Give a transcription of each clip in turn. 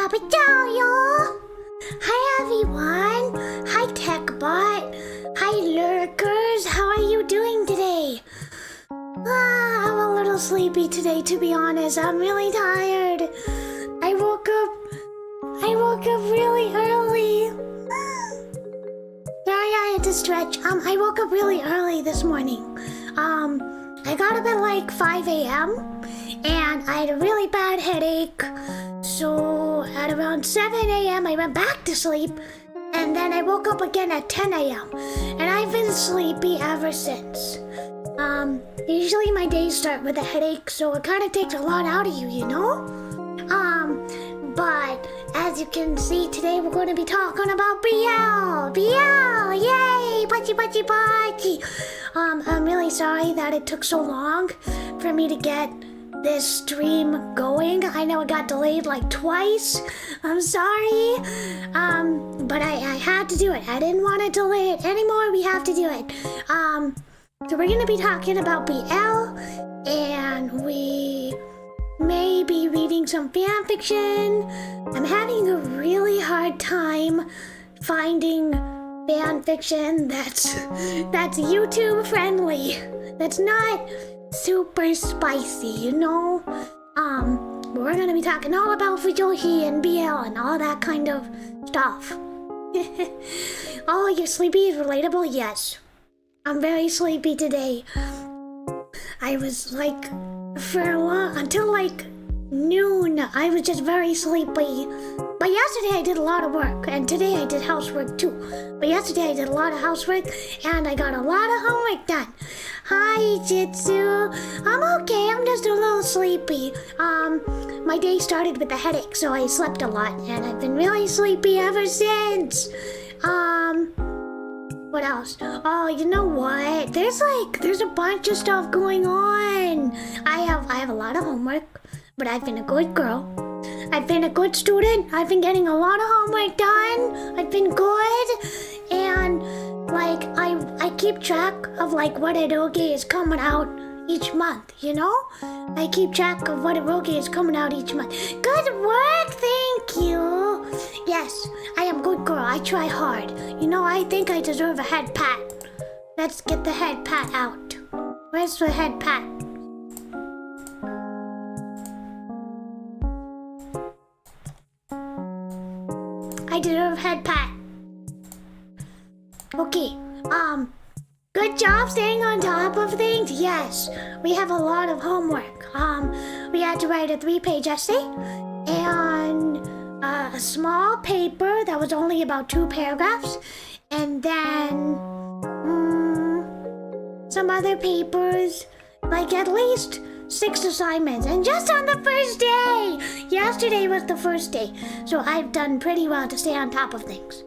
食べちゃうよ Hi everyone! Hi TechBot! Hi lurkers! How are you doing today? I'm a little sleepy today, to be honest. I'm really tired. I woke up really early. Sorry, I had to stretch. I woke up really early this morning. I got up at like 5 a.m. and I had a really bad headache. So at around 7 a.m. I went back to sleep, and then I woke up again at 10 a.m. and I've been sleepy ever since. Usually my days start with a headache, so it kind of takes a lot out of you, you know? But as you can see, today we're going to be talking about BL! BL! Yay! Pachi pachi pachi! I'm really sorry that it took so long for me to get this stream going. I know it got delayed like twice. I'm sorry. But I had to do it. I didn't want to delay it anymore. We have to do it. So we're going to be talking about BL, and we may be reading some fan fiction. I'm having a really hard time finding fan fiction that's YouTube friendly. That's not super spicy, you know? We're gonna be talking all about Fujoshi and BL and all that kind of stuff. Oh, you're sleepy is relatable? Yes. I'm very sleepy today. I was like, until like noon, I was just very sleepy. But yesterday I did a lot of work, and today I did housework too. But yesterday I did a lot of housework, and I got a lot of homework done. Hi, Jitsu. I'm okay, I'm just a little sleepy. My day started with a headache, so I slept a lot, and I've been really sleepy ever since. What else? Oh, you know what? There's a bunch of stuff going on. I have a lot of homework, but I've been a good girl. I've been a good student. I've been getting a lot of homework done. I've been good. And like I keep track of like what eroge is coming out each month, you know? I keep track of what eroge is coming out each month. Good work, thank you. Yes, I am a good girl. I try hard. You know, I think I deserve a head pat. Let's get the head pat out. Where's the head pat? I deserve a head pat. Okay, good job staying on top of things. Yes, we have a lot of homework. We had to write a 3-page essay and a small paper that was only about 2 paragraphs, and then some other papers, like at least 6 assignments, and just on the first day. Yesterday was the first day, so I've done pretty well to stay on top of things.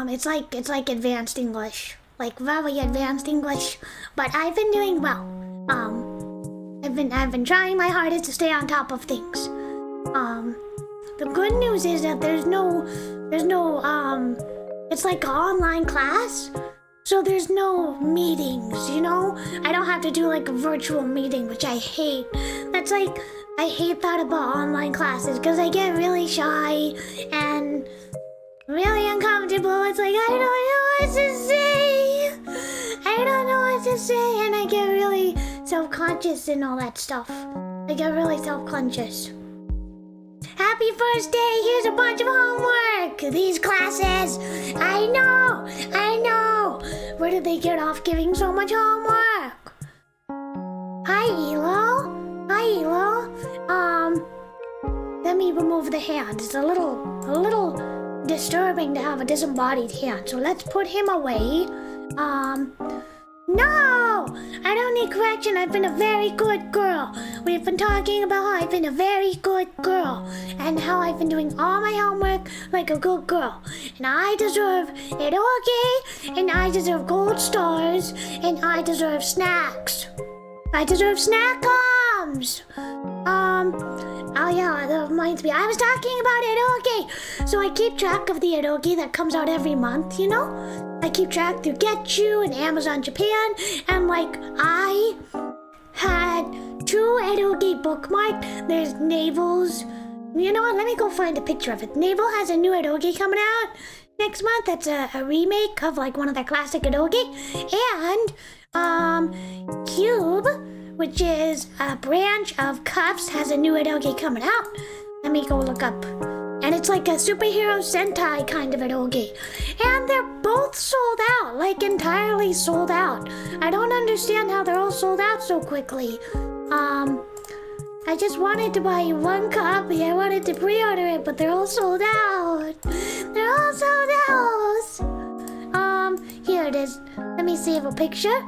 It's like advanced English, like very advanced English, but I've been doing well. I've been trying my hardest to stay on top of things. The good news is that there's no it's like an online class, so there's no meetings, you know? I don't have to do like a virtual meeting, which I hate. I hate that about online classes, because I get really shy and really uncomfortable. It's like, I don't know what to say. I don't know what to say, and I get really self-conscious and all that stuff. I get really self-conscious. Happy first day, here's a bunch of homework. These classes, I know. Where did they get off giving so much homework? Hi, Elo. Let me remove the hand. It's a little disturbing to have a disembodied hand, so let's put him away. No! I don't need correction. I've been a very good girl. We've been talking about how I've been a very good girl and how I've been doing all my homework like a good girl. And I deserve eroge, and I deserve gold stars, and I deserve snacks. I deserve snackums. Oh yeah, that reminds me. I was talking about eroge. So I keep track of the eroge that comes out every month, you know? I keep track through Get You and Amazon Japan, and like I had 2 eroge bookmarked. There's Navel's You know what? Let me go find a picture of it. Navel has a new eroge coming out next month. That's a remake of like one of their classic eroge. And Cube, which is a branch of Cuffs, has a new eroge coming out. Let me go look up. And it's like a superhero Sentai kind of eroge. And they're both sold out, like entirely sold out. I don't understand how they're all sold out so quickly. I just wanted to buy one copy. I wanted to pre-order it, but they're all sold out. They're all sold out. Here it is. Let me save a picture.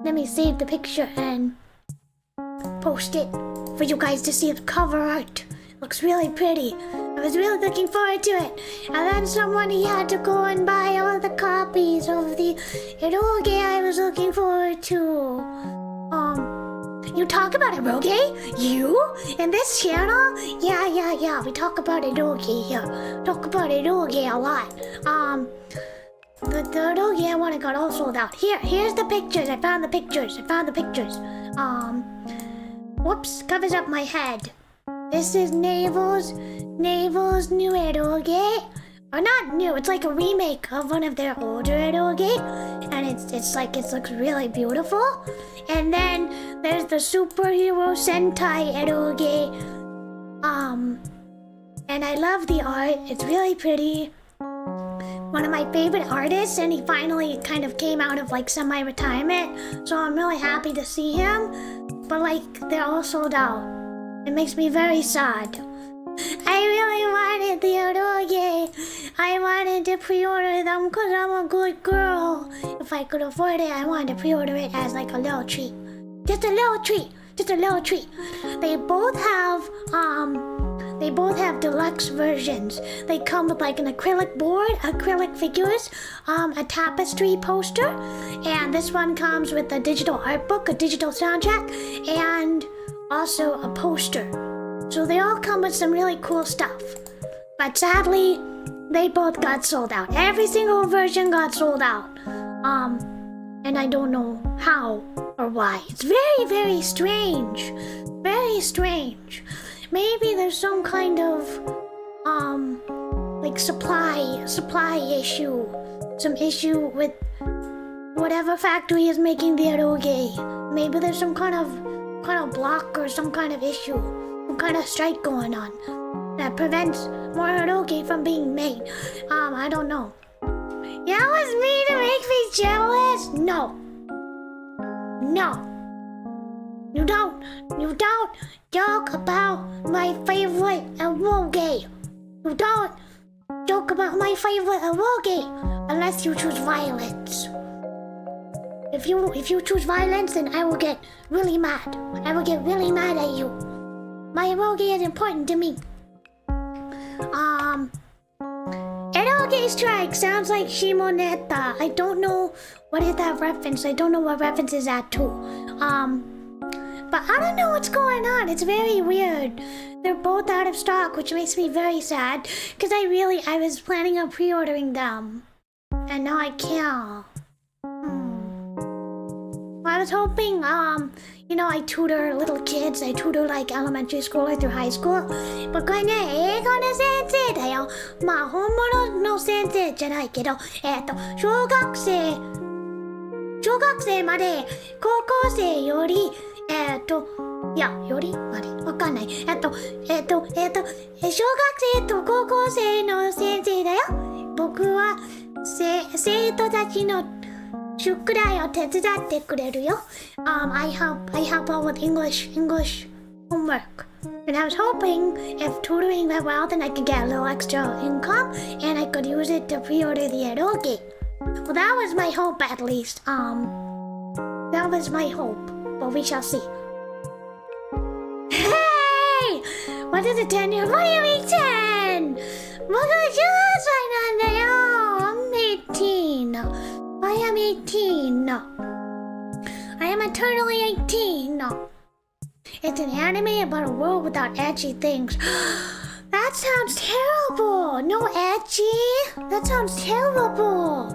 Let me save the picture and post it for you guys to see the cover art. Looks really pretty. I was really looking forward to it. And then somebody had to go and buy all the copies of the eroge I was looking forward to. You talk about eroge? You? In this channel? Yeah. We talk about eroge here. Talk about eroge a lot. The eroge I want got all sold out. Here's the pictures. I found the pictures. Whoops, covers up my head. This is Navel's new eroge. Or not new, it's like a remake of one of their older eroge. And it looks really beautiful. And then there's the superhero Sentai eroge. And I love the art. It's really pretty. One of my favorite artists, and he finally kind of came out of like semi-retirement. So I'm really happy to see him. But like, they're all sold out. It makes me very sad. I really wanted the eroge. I wanted to pre-order them because I'm a good girl. If I could afford it, I wanted to pre-order it as like a little treat. Just a little treat. They both have deluxe versions. They come with like an acrylic board, acrylic figures, a tapestry poster, and this one comes with a digital art book, a digital soundtrack, and also a poster. So they all come with some really cool stuff. But sadly, they both got sold out. Every single version got sold out. And I don't know how or why. It's very, very strange. Very strange. Maybe there's some kind of, like supply issue. Some issue with whatever factory is making the eroge. Maybe there's some kind of block or some kind of issue. Some kind of strike going on that prevents more eroge from being made. I don't know. That was me to make me jealous? No. You don't joke about my favorite eroge. You don't joke about my favorite eroge unless you choose violence. If you choose violence, then I will get really mad. I will get really mad at you. My eroge is important to me. Eroge strike sounds like Shimoneta. I don't know what is that reference. I don't know what reference is that to. But I don't know what's going on. It's very weird. They're both out of stock, which makes me very sad. Because I was planning on pre-ordering them. And now I can't. I was hoping, I tutor little kids. I tutor like elementary school or through high school. 僕はね、英語の先生だよ。まあ、本物の先生じゃないけど、小学生まで、高校生より、よりまでわかんない。小学生と高校生の先生だよ。僕は生徒たちの宿題を手伝ってくれるよ。I help out with English homework. And I was hoping if tutoring went well, then I could get a little extra income and I could use it to pre-order the eroge. Well, that was my hope at least. That was my hope, but we shall see. Hey! What is a 10-year? What do you mean 10? 僕は18歳なんだよ. I'm 18. I am 18. I am eternally 18. It's an anime about a world without edgy things. That sounds terrible. No edgy? That sounds terrible.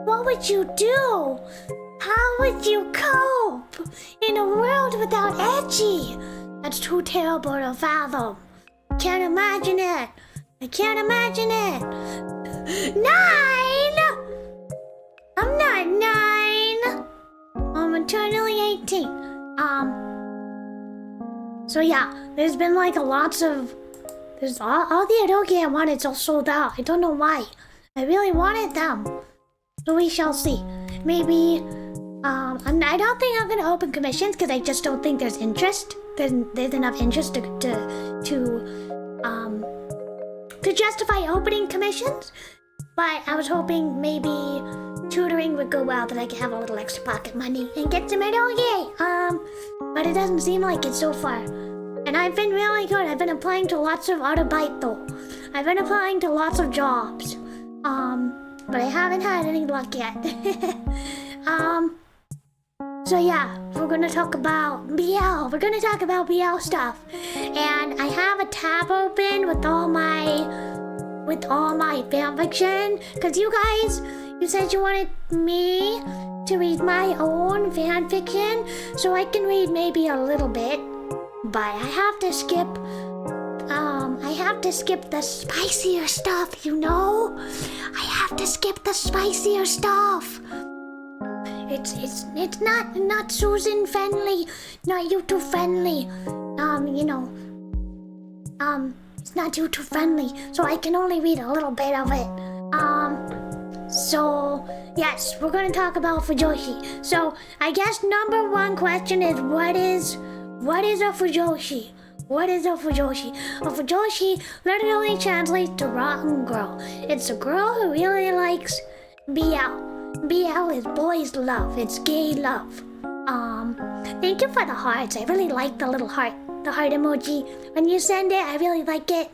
What would you do? How would you cope in a world without edgy? That's too terrible to fathom. can't imagine it. I can't imagine it. 9! I'm not 9. I'm eternally 18. So yeah, there's been like there's all the eroge I wanted all sold out. I don't know why. I really wanted them. So we shall see. Maybe, I don't think I'm gonna open commissions because I just don't think there's interest. There's enough interest to justify opening commissions. But I was hoping maybe tutoring would go well, that I could have a little extra pocket money and get some eroge. But it doesn't seem like it so far. And I've been really good. I've been applying to lots of though. I've been applying to lots of jobs. But I haven't had any luck yet. So yeah, we're gonna talk about BL. We're gonna talk about BL stuff. And I have a tab open with all my fanfiction. Cause you guys, you said you wanted me to read my own fanfiction. So I can read maybe a little bit. But I have to skip the spicier stuff, you know? I have to skip the spicier stuff. It's not Susan friendly, not YouTube friendly. It's not YouTube friendly, so I can only read a little bit of it. So yes, we're gonna talk about fujoshi. So I guess number one question is what is a fujoshi? What is a fujoshi? A fujoshi literally translates to rotten girl. It's a girl who really likes BL. BL is boys love. It's gay love. Thank you for the hearts. I really like the little heart emoji. When you send it, I really like it.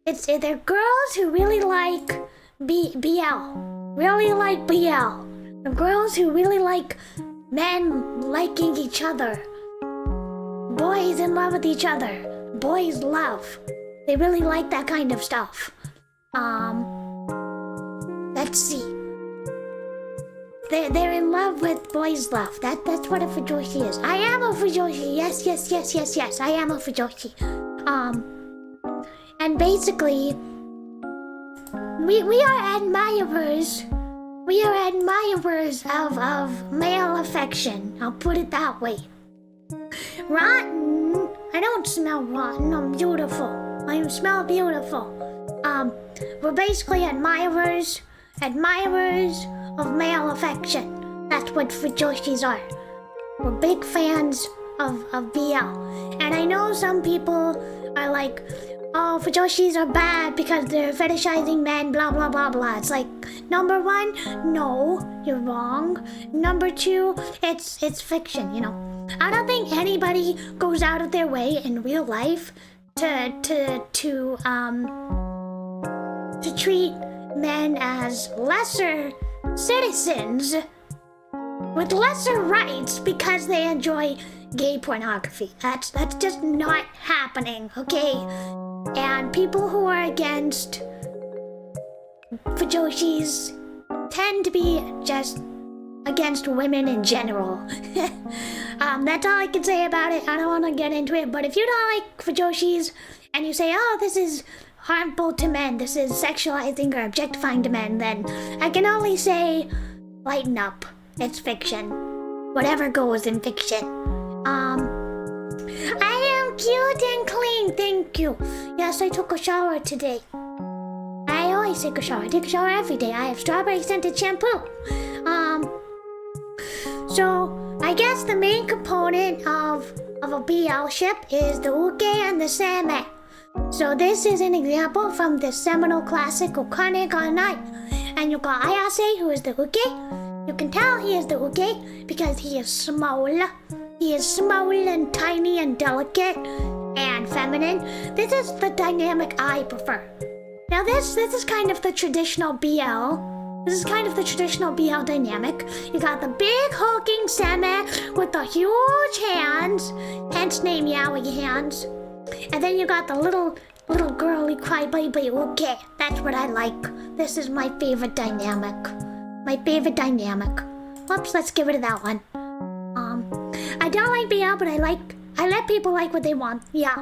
They're girls who really like BL. Really like BL. The girls who really like men liking each other. Boys in love with each other. Boys love. They really like that kind of stuff. Let's see. They're in love with boys love. That's what a fujoshi is. I am a fujoshi. Yes. I am a fujoshi. And basically, we are admirers. We are admirers of male affection. I'll put it that way. Rotten? I don't smell rotten. I'm beautiful. I smell beautiful. We're basically admirers of male affection. That's what fujoshis are. We're big fans of BL. And I know some people are like, oh, fujoshis are bad because they're fetishizing men, blah, blah, blah, blah. It's like, number one, no, you're wrong. Number two, it's fiction, you know. I don't think anybody goes out of their way in real life to treat men as lesser citizens with lesser rights because they enjoy gay pornography. That's just not happening, okay? And people who are against fujoshis tend to be just against women in general. That's all I can say about it. I don't want to get into it, but if you don't like fujoshis and you say, oh, this is harmful to men, this is sexualizing or objectifying to men, then I can only say, lighten up. It's fiction. Whatever goes in fiction. I am cute and clean, thank you. Yes, I took a shower today. I always take a shower. I take a shower every day. I have strawberry scented shampoo. So I guess the main component of a BL ship is the uke and the seme. So this is an example from the seminal classic Okane ga Nai. And you got Ayase, who is the uke. You can tell he is the uke because he is small. He is small and tiny and delicate and feminine. This is the dynamic I prefer. Now this is kind of the traditional BL. This is kind of the traditional BL dynamic. You got the big hulking seme with the huge hands, hence name Yaoi hands. And then you got the little girly crybaby uke. That's what I like. This is my favorite dynamic. My favorite dynamic. Whoops, let's get rid of that one. I don't like BL, but I let people like what they want. Yeah.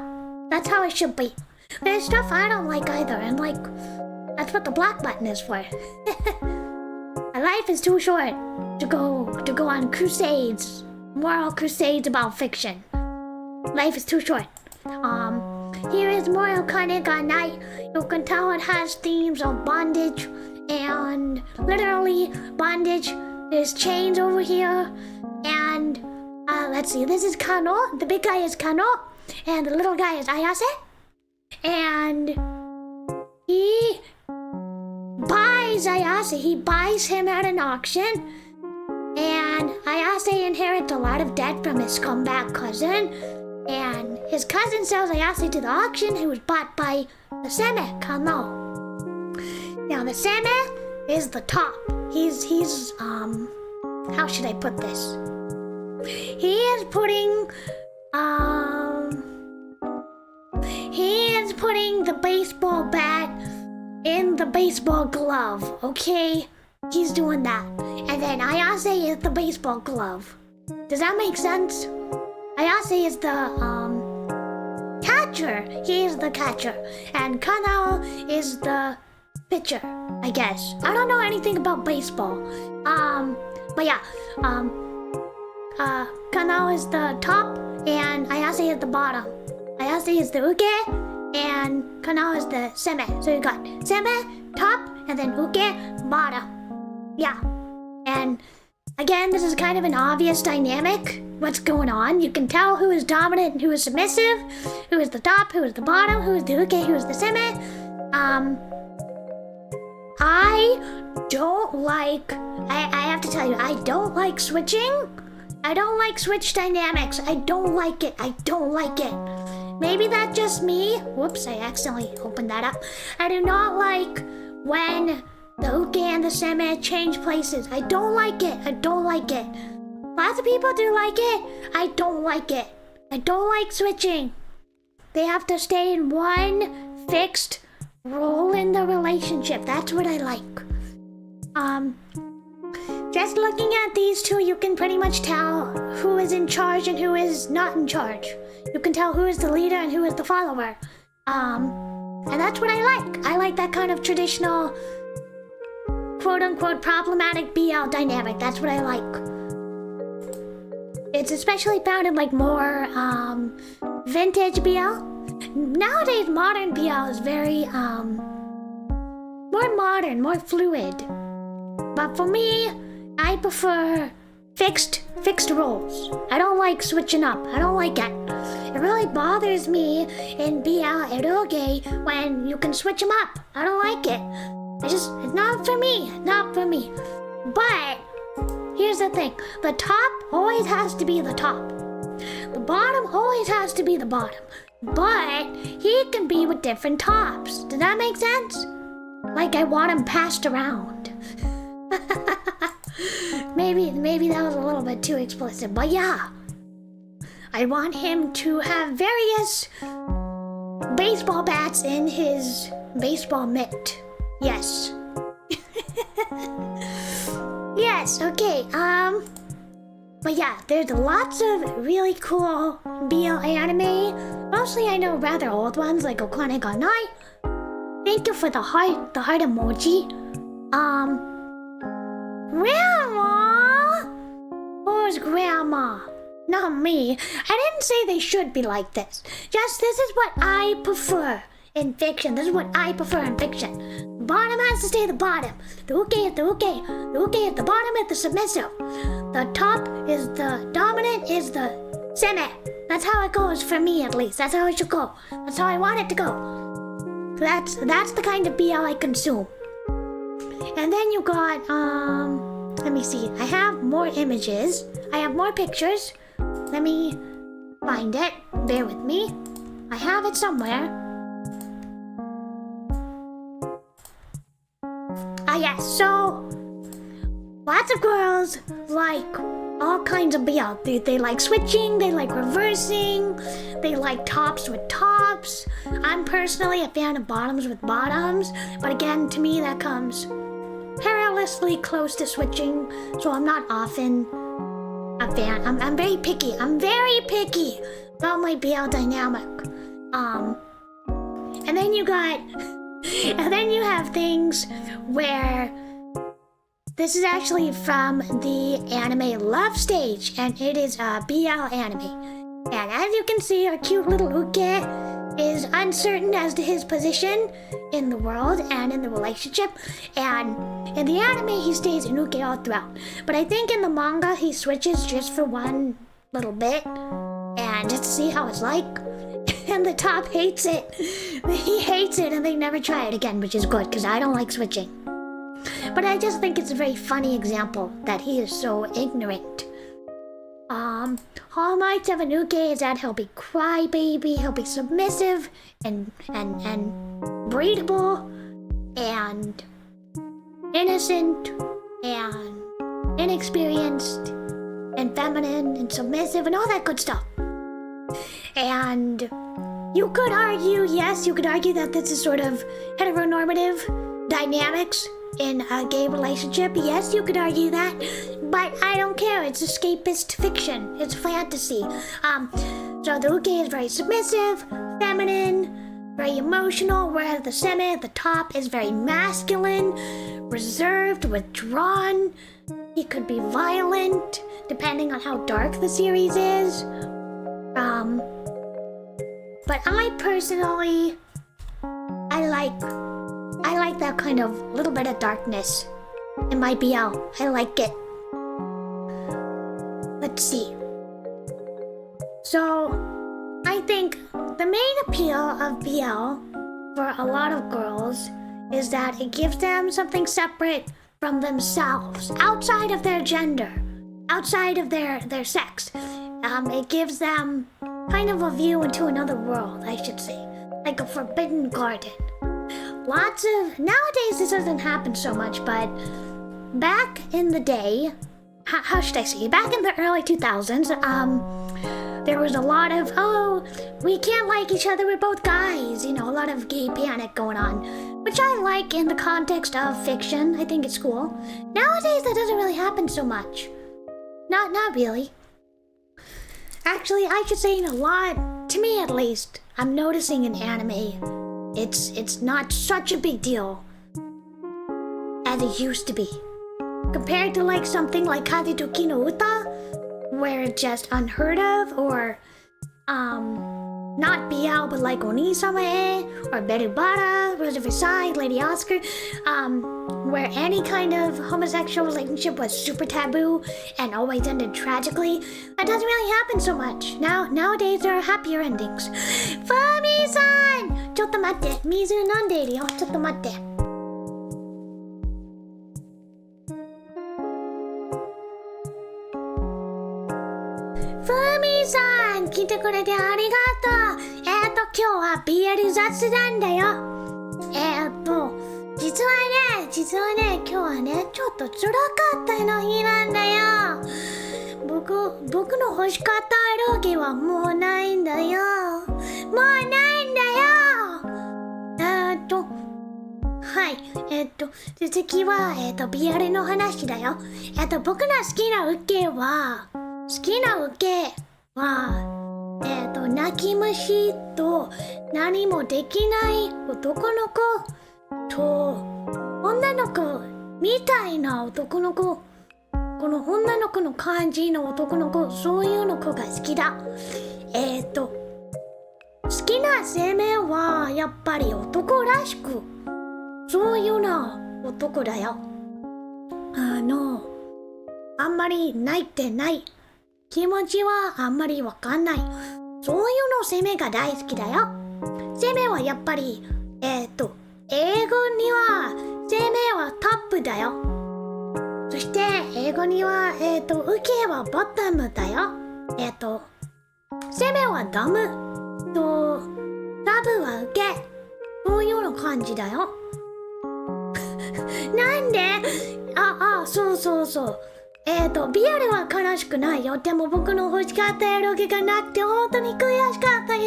That's how it should be. There's stuff I don't like either, and like, that's what the black button is for. Life is too short to go on crusades, moral crusades about fiction. Life is too short. Here is moral cunning on night. You can tell it has themes of bondage and literally bondage. There's chains over here, and let's see. This is Kano. The big guy is Kano, and the little guy is Ayase. And he buys Ayase. He buys him at an auction, and Ayase inherits a lot of debt from his scumbag cousin. And his cousin sells Ayase to the auction, who was bought by the Seme, Kano. Now the Seme is the top. He's how should I put this? He is putting the baseball bat in the baseball glove, okay? He's doing that. And then Ayase is the baseball glove. Does that make sense? Ayase is the catcher. He is the catcher. And Kanao is the pitcher, I guess. I don't know anything about baseball. But yeah, Kanao is the top and Ayase is the bottom. Ayase is the uke and Kanao is the seme. So you got seme, top, and then uke, bottom. Yeah. And again, this is kind of an obvious dynamic. What's going on? You can tell who is dominant and who is submissive, who is the top, who is the bottom, who is the uke, who is the seme. I have to tell you, I don't like switching. I don't like switch dynamics. I don't like it. Maybe that's just me. Whoops, I accidentally opened that up. I do not like when the uke and the seme change places. I don't like it. Lots of people do like it. I don't like it. I don't like switching. They have to stay in one fixed role in the relationship. That's what I like. Just looking at these two, you can pretty much tell who is in charge and who is not in charge. You can tell who is the leader and who is the follower. And that's what I like. I like that kind of traditional, quote-unquote, problematic BL dynamic. That's what I like. It's especially found in like more vintage BL. Nowadays, modern BL is very more modern, more fluid. But for me, I prefer fixed roles. I don't like switching up. I don't like it. It really bothers me in BL eroge when you can switch them up. I don't like it. It's not for me. But here's the thing. The top always has to be the top. The bottom always has to be the bottom. But he can be with different tops. Does that make sense? Like I want him passed around. Maybe that was a little bit too explicit, but yeah. I want him to have various baseball bats in his baseball mitt. Yes. Yes, okay, but yeah, there's lots of really cool BL anime. Mostly I know rather old ones like Okane ga Nai. Thank you for the heart emoji. Grandma? Who's Grandma? Not me. I didn't say they should be like this. Just this is what I prefer in fiction. The bottom has to stay the bottom. The uke is the uke. The uke is the bottom is the submissive. The top is the dominant is the seme. That's how it goes for me at least. That's how it should go. That's how I want it to go. That's the kind of BL I consume. And then you got, let me see. I have more images. I have more pictures. Let me find it. Bear with me. I have it somewhere. Yes, so lots of girls like all kinds of BL. They like switching, they like reversing, they like tops with tops. I'm personally a fan of bottoms with bottoms, but again, to me that comes perilously close to switching, so I'm not often a fan. I'm very picky. about my BL dynamic. And then you have things where this is actually from the anime Love Stage, and it is a BL anime. And as you can see, our cute little Uke is uncertain as to his position in the world and in the relationship. And in the anime, he stays Inuke all throughout. But I think in the manga, he switches just for one little bit and just to see how it's like. And the top hates it. He hates it and they never try it again, which is good because I don't like switching. But I just think it's a very funny example that he is so ignorant. Hallmarks of Inuke is that he'll be crybaby, he'll be submissive and breedable and innocent and inexperienced and feminine and submissive and all that good stuff. And you could argue that this is sort of heteronormative dynamics in a gay relationship. Yes, you could argue that, but I don't care. It's escapist fiction. It's fantasy. So the Uke is very submissive, feminine, very emotional, whereas the top is very masculine, reserved, withdrawn. He could be violent, depending on how dark the series is. But I personally, I like that kind of little bit of darkness in my BL. I like it. Let's see. So, I think the main appeal of BL for a lot of girls is that it gives them something separate from themselves, outside of their gender, outside of their sex. It gives them kind of a view into another world, I should say, like a forbidden garden. Nowadays this doesn't happen so much, but back in the day, how should I say, back in the early 2000s, there was a lot of, we can't like each other, we're both guys, a lot of gay panic going on, which I like in the context of fiction. I think it's cool. Nowadays that doesn't really happen so much. Not really. Actually, I should say a lot, to me at least, I'm noticing in anime, it's not such a big deal as it used to be. Compared to like something like Kazutoki no Uta, where it's just unheard of, or not BL but like Onisama-e, or Berubara, Rose of Versailles, Lady Oscar, where any kind of homosexual relationship was super taboo and always ended tragically. That doesn't really happen so much. Nowadays there are happier endings. Fumi-san! ちょっと待って。水飲んでいるよ。ちょっと待って。Fumi-san! 来てくれてありがとう。今日は BL 雑談だよ。実はね、今日はね、ちょっと辛かったの日なんだよ。僕の欲しかったエロゲはもうないんだよ。はい、次は、BL の話だよ。僕の好きな受けは、泣き虫と何もできない男の子と女の子みたいな男の子、この女の子の感じの男の子、そういうの子が好きだ。好きな生命はやっぱり男らしく、そういうな男だよ。あんまり泣いてない気持ちはあんまりわかんない。そういうの攻めが大好きだよ。攻めはやっぱり、英語には攻めはトップだよ。そして英語には、受けはボトムだよ。攻めはダムとサブは受け。そういうの感じだよ。なんで？そう。BL は悲しくないよ。でも僕の欲しかったエロゲがなくて本当に悔しかったよ。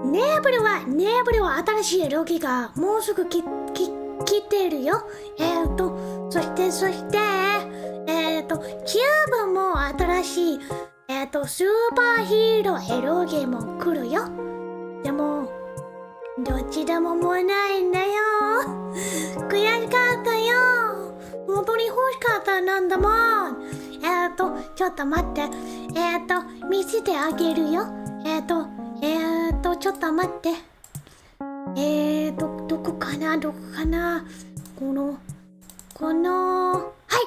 ネーブルは新しいエロゲがもうすぐ来てるよ。そしてキューブも新しいスーパーヒーローエロゲも来るよ。でもどっちでももうないんだよ。悔しかったよ。本当に欲しかったなんだもん。ちょっと待って。見せてあげるよ。ちょっと待って。どこかな。はい、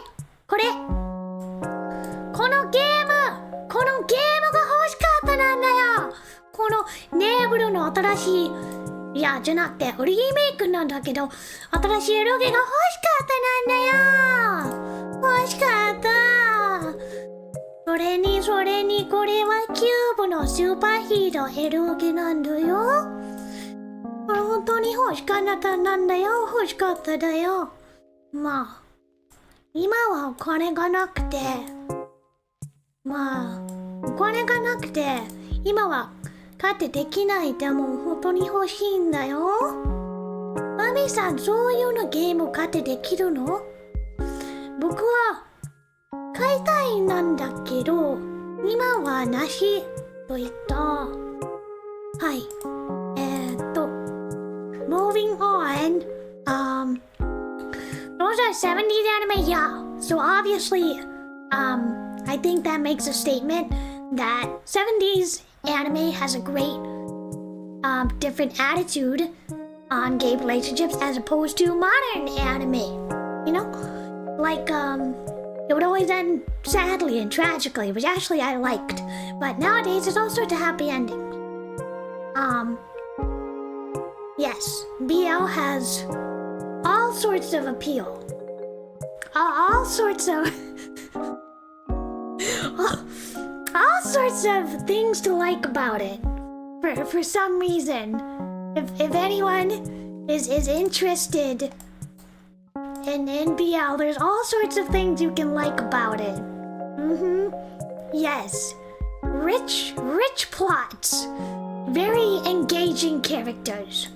これ。このゲームが欲しかったなんだよ。このネーブルの新しい、いや、じゃなくて、リメイクなんだけど、新しいエロゲが欲しかったなんだよ。欲しかった。それに、これはキューブのスーパーヒーローエロゲなんだよ。これ本当に欲しかったなんだよ。欲しかっただよ。まあ、今はお金がなくて、今は買ってできない。でも本当に欲しいんだよ。マミさん、そういうのゲーム買ってできるの？僕は買いたいなんだけど、今はなしと言った。はい。Moving on. Those are 70s anime, yeah. So obviously, I think that makes a statement that 70s anime has a great, different attitude on gay relationships as opposed to modern anime. You know? Like, it would always end sadly and tragically, which actually I liked. But nowadays, there's all sorts of happy endings. Yes, BL has all sorts of appeal. All sorts of... all sorts of things to like about it. For some reason. If anyone is interested in BL, there's all sorts of things you can like about it. Yes. Rich plots. Very engaging characters.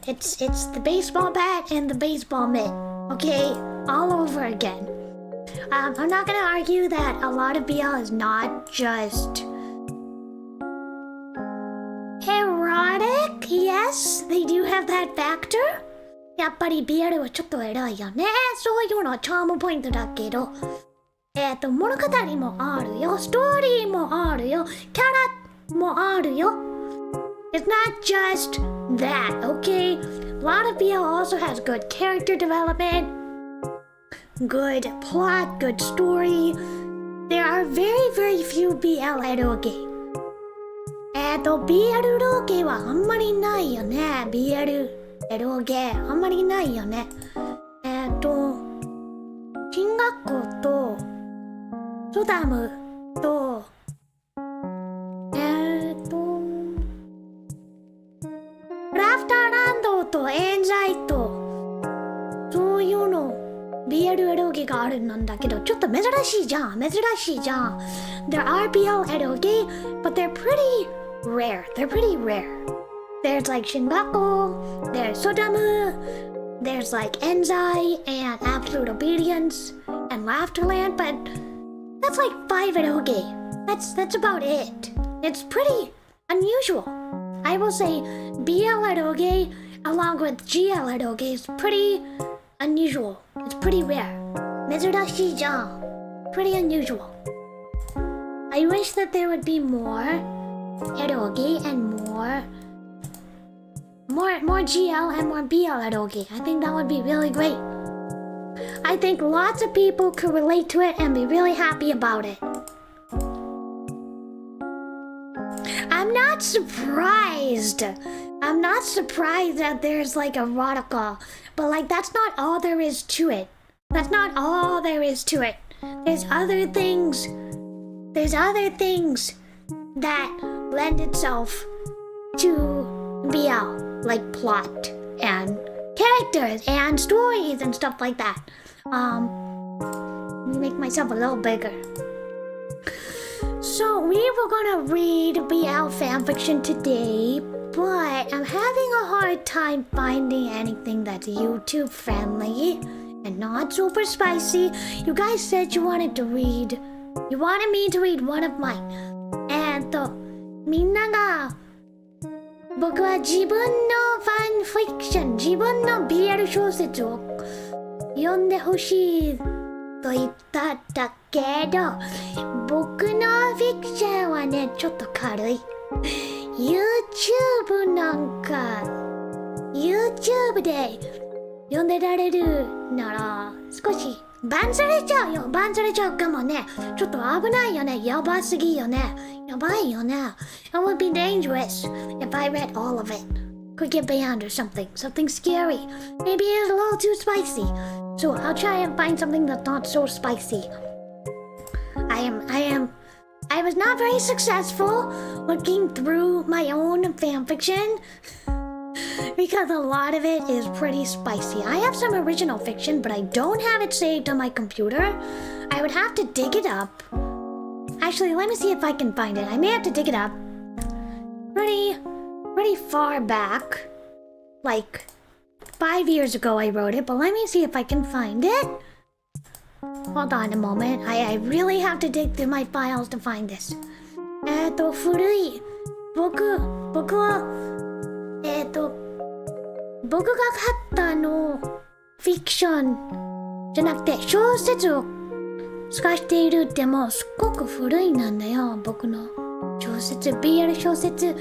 It's the baseball bat and the baseball mitt. Okay? All over again. I'm not gonna argue that a lot of BL is not just erotic. Yes, they do have that factor. やっぱり BL はちょっと偉いよね。そういうのはチャームポイントだけど。物語もあるよ。ストーリーもあるよ。キャラもあるよ。It's not just that, okay? A lot of BL also has good character development, good plot, good story. There are very, very few BL エロゲ。BL ロゲはあんまりないよね。BL エロゲあんまりないよね。進学校とソダムとラフターランドと冤罪とそういうの BL エロゲがあるんだけどちょっと珍しいじゃん。There are BL エロゲ but they're pretty rare. There's like Shingaku, there's Sodamu, there's like Enzai and Absolute Obedience and Laughterland, but that's like 5 eroge. That's about it. It's pretty unusual. I will say BL eroge along with GL eroge is pretty unusual. It's pretty rare. 珍しいじゃん. Pretty unusual. I wish that there would be more eroge and more GL and more BL eroge. I think that would be really great. I think lots of people could relate to it and be really happy about it. I'm not surprised that there's like erotica, but like that's not all there is to it. There's other things that lend itself to BL, like plot and characters and stories and stuff like that. Let me make myself a little bigger. So we were gonna read BL fanfiction today, but I'm having a hard time finding anything that's YouTube friendly and not super spicy. You guys said you wanted to read You wanted me to read one of mine. みんなが僕は自分のファンフィクション、自分の BL 小説を読んでほしいと言ったんだけど、僕のフィクションはね、ちょっと軽い。YouTube なんか YouTube で読んでられるなら少しバンされちゃうよ。バンされちゃうかもね。ちょっと危ないよね。やばすぎよね。やばいよね。It would be dangerous if I read all of it. Could get banned or something. Something scary. Maybe it's a little too spicy. So I'll try and find something that's not so spicy. I was not very successful looking through my own fanfiction because a lot of it is pretty spicy. I have some original fiction, but I don't have it saved on my computer. I would have to dig it up. Actually, let me see if I can find it. I may have to dig it up pretty far back. Like 5 years ago I wrote it, but let me see if I can find it. Hold on a moment. I really have to dig through my files to find this. 古い。僕は、僕が買ったフィクションじゃなくて小説を探しているってもうすっごく古いなんだよ。僕の小説、BL 小説。ち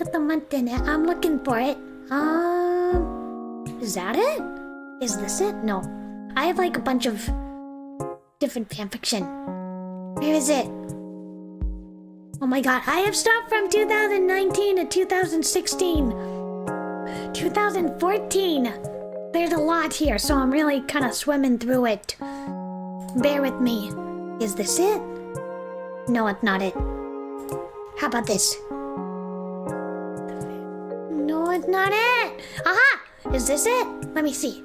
ょっと待ってね。I'm looking for it. Is that it? Is this it? No. I have like a bunch of different fanfiction. Where is it? Oh my god, I have stuff from 2019 to 2016. 2014. There's a lot here, so I'm really kind of swimming through it. Bear with me. Is this it? No, it's not it. How about this? No, it's not it. Aha! Is this it? Let me see.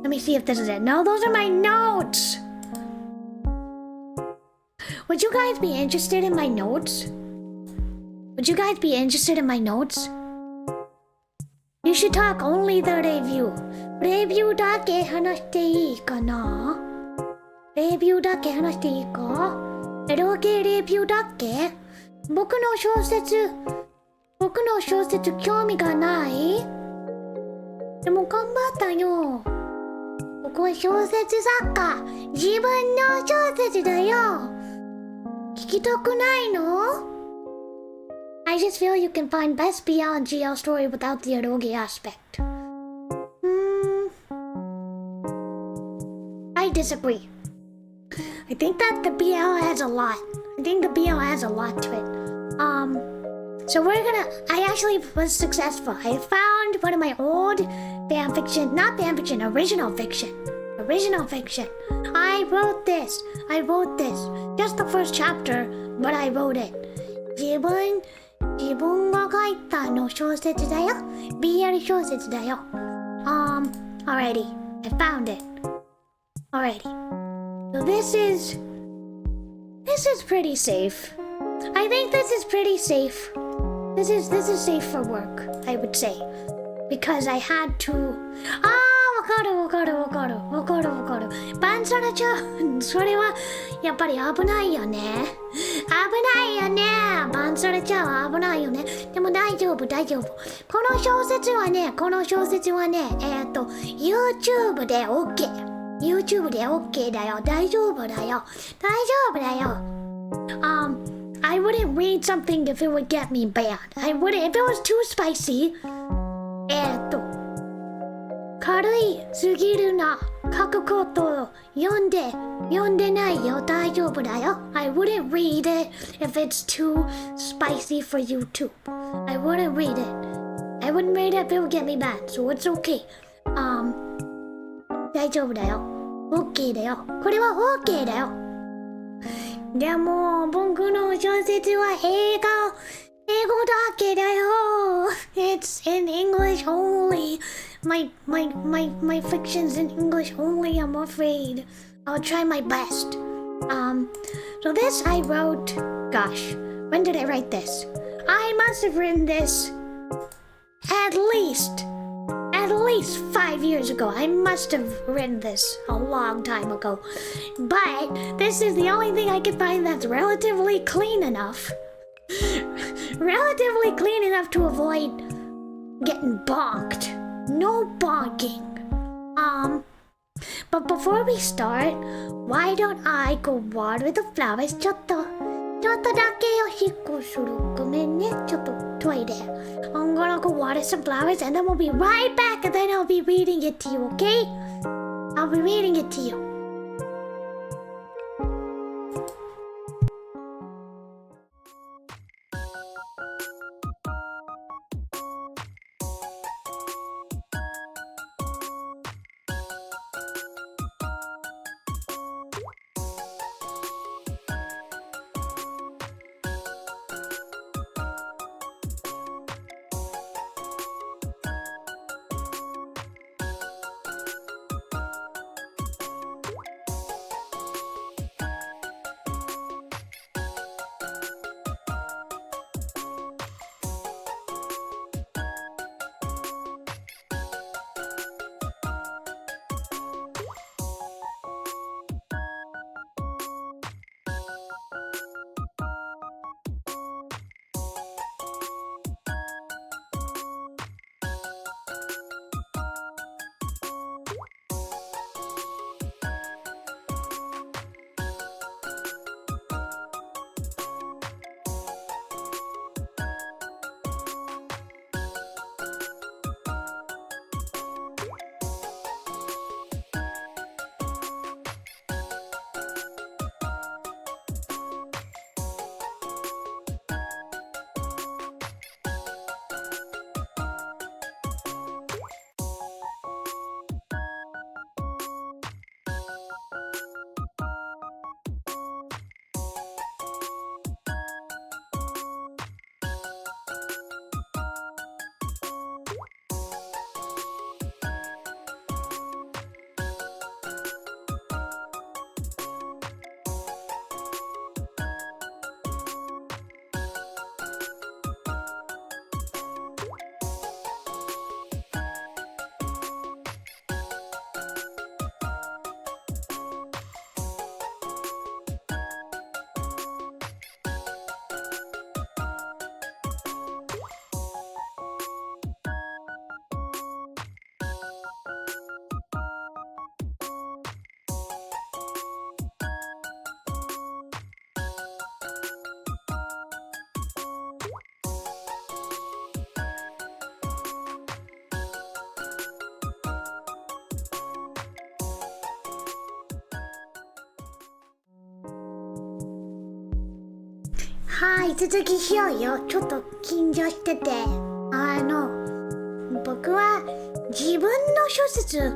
Let me see if this is it. No, those are my notes. Would you guys be interested in my notes? Would you guys be interested in my notes? You should talk only the review. レビューだけ話していいかな？レビューだけ話していいか？エロゲレビューだけ？僕の小説興味がない？でも頑張ったよ。僕は小説作家。自分の小説だよ。聞きたくないの？ I just feel you can find best BL and GL story without the eroge aspect. I disagree. I think that the BL has a lot. I think the BL has a lot to it. So I actually was successful. I found one of my old original fiction. I wrote this. Just the first chapter, but I wrote it. 自分が書いた小説だよ。BL 小説だよ。Alrighty. I found it. Alrighty. So this is pretty safe. I think this is pretty safe. This is safe for work, I would say. Because I had to... わかる。バンされちゃう。それはやっぱり危ないよね。バンされちゃう。危ないよね。でも大丈夫。この小説はね、YouTube で OK。YouTube で OK だよ。大丈夫だよ。I wouldn't read something if it would get me banned. I wouldn't, if it was too spicy. 軽いすぎるな。書くことを読んでないよ。大丈夫だよ。I wouldn't read it if it's too spicy for YouTube. I wouldn't read it. I wouldn't read it if it would get me banned. So it's okay. 大丈夫だよ。OK だよ。これは OK だよ。でも僕の小説は英語だけだよ。It's in English only. My fiction's in English only, I'm afraid. I'll try my best. So this I wrote, gosh, when did I write this? I must have written this at least least 5 years ago. I must have written this a long time ago. But this is the only thing I can find that's relatively clean enough. Relatively clean enough to avoid getting bonked. No bonking. But before we start, why don't I go water the flowers? ちょっとだけおしっこする。ごめんね。ちょっとトイレ。I'm gonna go water some flowers and then we'll be right back and then I'll be reading it to you, okay? I'll be reading it to you.はい、続きしようよ。ちょっと緊張してて。僕は自分の小説、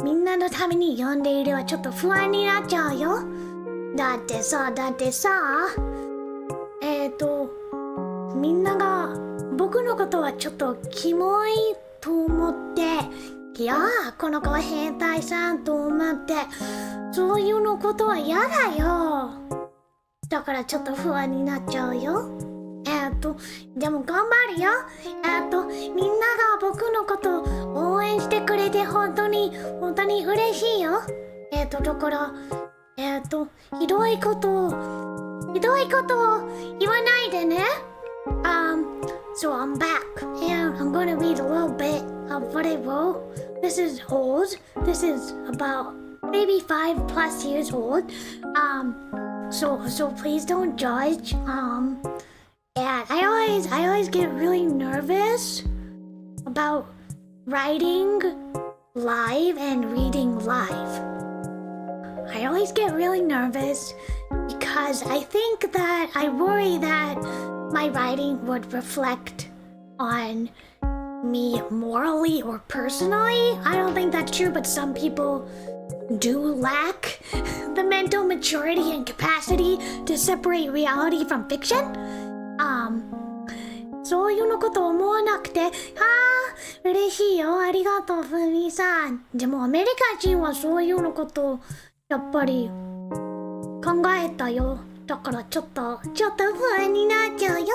みんなのために読んでいるはちょっと不安になっちゃうよ。だってさ、みんなが僕のことはちょっとキモいと思って、いやー、この子は変態さんと思って、そういうのことは嫌だよ。だからちょっと不安になっちゃうよ。でも頑張るよ。みんなが僕のことを応援してくれて本当に嬉しいよ。だから、ひどいことを言わないでね。So I'm back and I'm gonna read a little bit of what I wrote. This is old. This is about maybe 5+ years old. So please don't judge. And I always get really nervous about writing live and reading live. I always get really nervous because I worry that my writing would reflect on me morally or personally. I don't think that's true, but some people do lack the mental maturity and capacity to separate reality from fiction. そういうのこと思わなくて、嬉しいよ。ありがとう、ふみさん。でもアメリカ人はそういうのことやっぱり考えたよ。だからちょっと不安になっちゃうよ。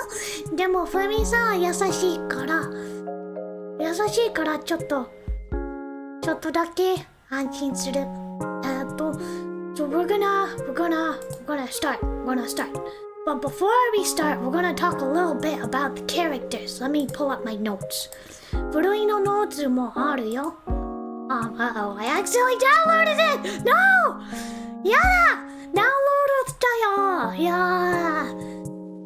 でもふみさんは優しいからちょっとちょっとだけ安心する。So we're gonna start. But before we start, we're gonna talk a little bit about the characters. Let me pull up my notes. 古いのノーツもあるよ。Uh-oh, I accidentally downloaded it! No! やだ! Download ったよ! Yeah.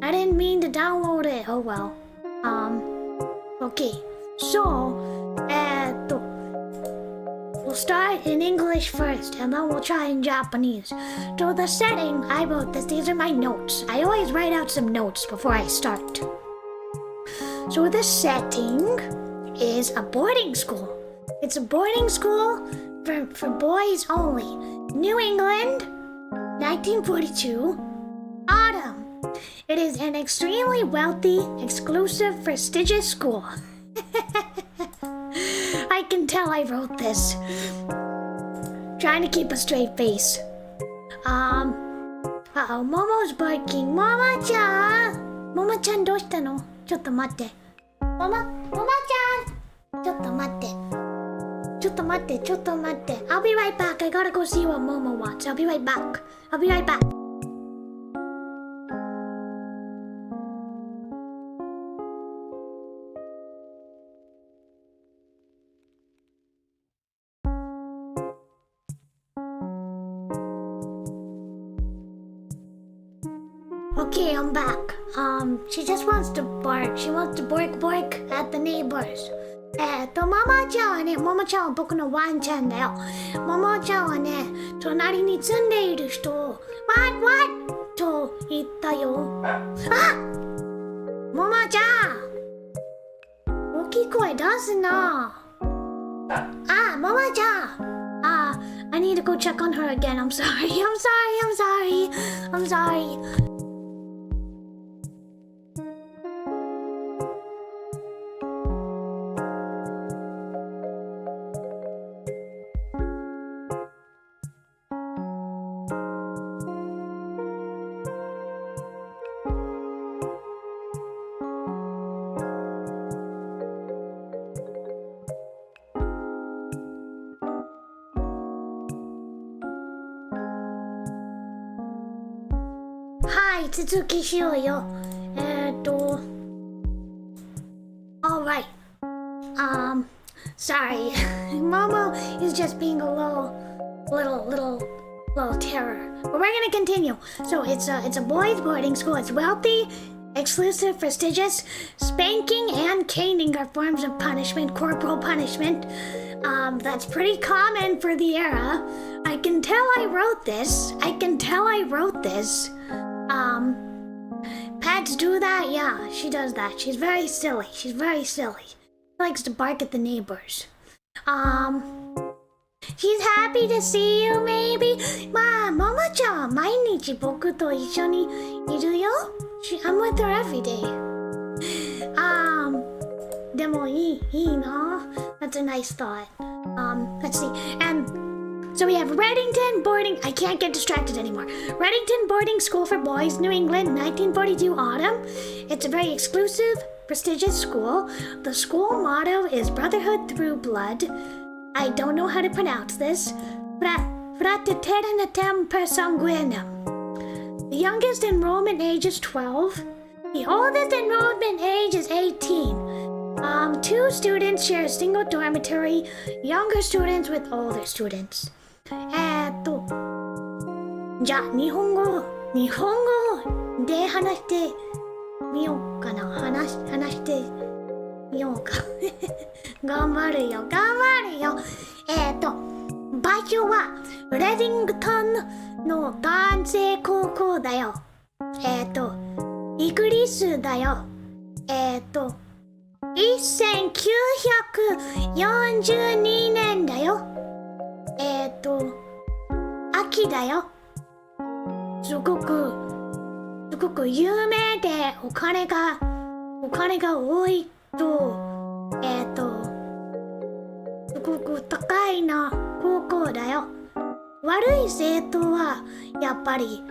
I didn't mean to download it. Oh well. Okay. So, we'll start in English first, and then we'll try in Japanese. So the setting, I wrote this. These are my notes. I always write out some notes before I start. So the setting is a boarding school. It's a boarding school for boys only. New England, 1942, autumn. It is an extremely wealthy, exclusive, prestigious school. I can tell I wrote this. Trying to keep a straight face. Uh-oh, Momo's barking. Mama-chan! Mama-chan, どうしたの? ちょっと待って。Mama-chan! ちょっと待って。I'll be right back. I gotta go see what Momo wants. I'll be right back. Okay, I'm back. She just wants to bark. She wants to bark at the neighbors. ママちゃんはね、ママちゃんは僕のワンちゃんだよ。ママちゃんはね、隣に住んでいる人を、what と言ったよ。あ！ママちゃん！大きい声出すな。あ、ママちゃん！I need to go check on her again. I'm sorry.はい、続きしようよ。Alright. Sorry. Momo is just being a little terror. But we're gonna continue. So it's a boys' boarding school. It's wealthy, exclusive, prestigious. Spanking and caning are forms of punishment, corporal punishment. That's pretty common for the era. I can tell I wrote this. Pets do that? Yeah, she does that. She's very silly. She likes to bark at the neighbors. She's happy to see you, maybe. まあ、ママちゃんは毎日僕と一緒にいるよ。I'm with her every day. でもいいな。That's a nice thought. Let's see. And so we have Reddington Boarding. I can't get distracted anymore. Reddington Boarding School for Boys, New England, 1942 autumn. It's a very exclusive, prestigious school. The school motto is Brotherhood Through Blood. I don't know how to pronounce this. Fraternitem per sanguinem. The youngest enrollment age is 12. The oldest enrollment age is 18. Two students share a single dormitory. Younger students with older students. じゃあ日本語で話してみようかな。話してみようか。頑張るよ。場所はレディングトンの男性高校だよ。イギリスだよ。1942年だよ。秋だよ。すごく有名でお金が多いと、すごく高いな高校だよ。悪い生徒はやっぱり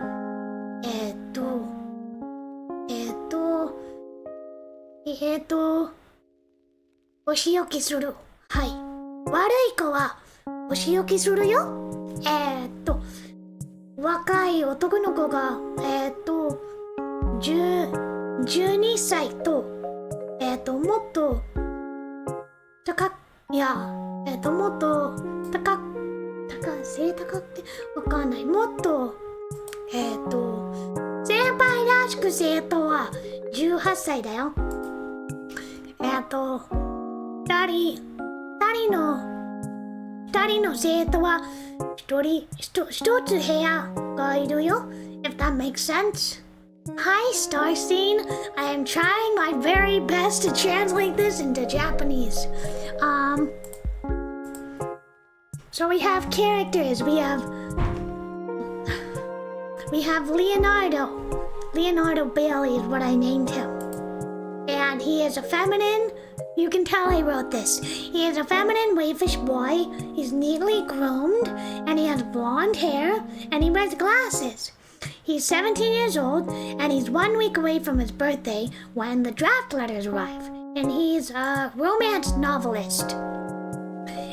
お仕置きする。はい。悪い子はお仕置きするよ。若い男の子が12歳ともっと高もっと背高ってわかんない。もっと先輩らしく生徒は18歳だよ。二人の生徒は一つ部屋がいるよ。If that makes sense. Hi, Star Scene. I am trying my very best to translate this into Japanese. So we have characters. We have Leonardo. Leonardo Bailey is what I named him. And he is a feminine. You can tell I wrote this. He is a feminine waifish boy. He's neatly groomed, and he has blonde hair, and he wears glasses. He's 17 years old, and he's 1 week away from his birthday when the draft letters arrive. And he's a romance novelist.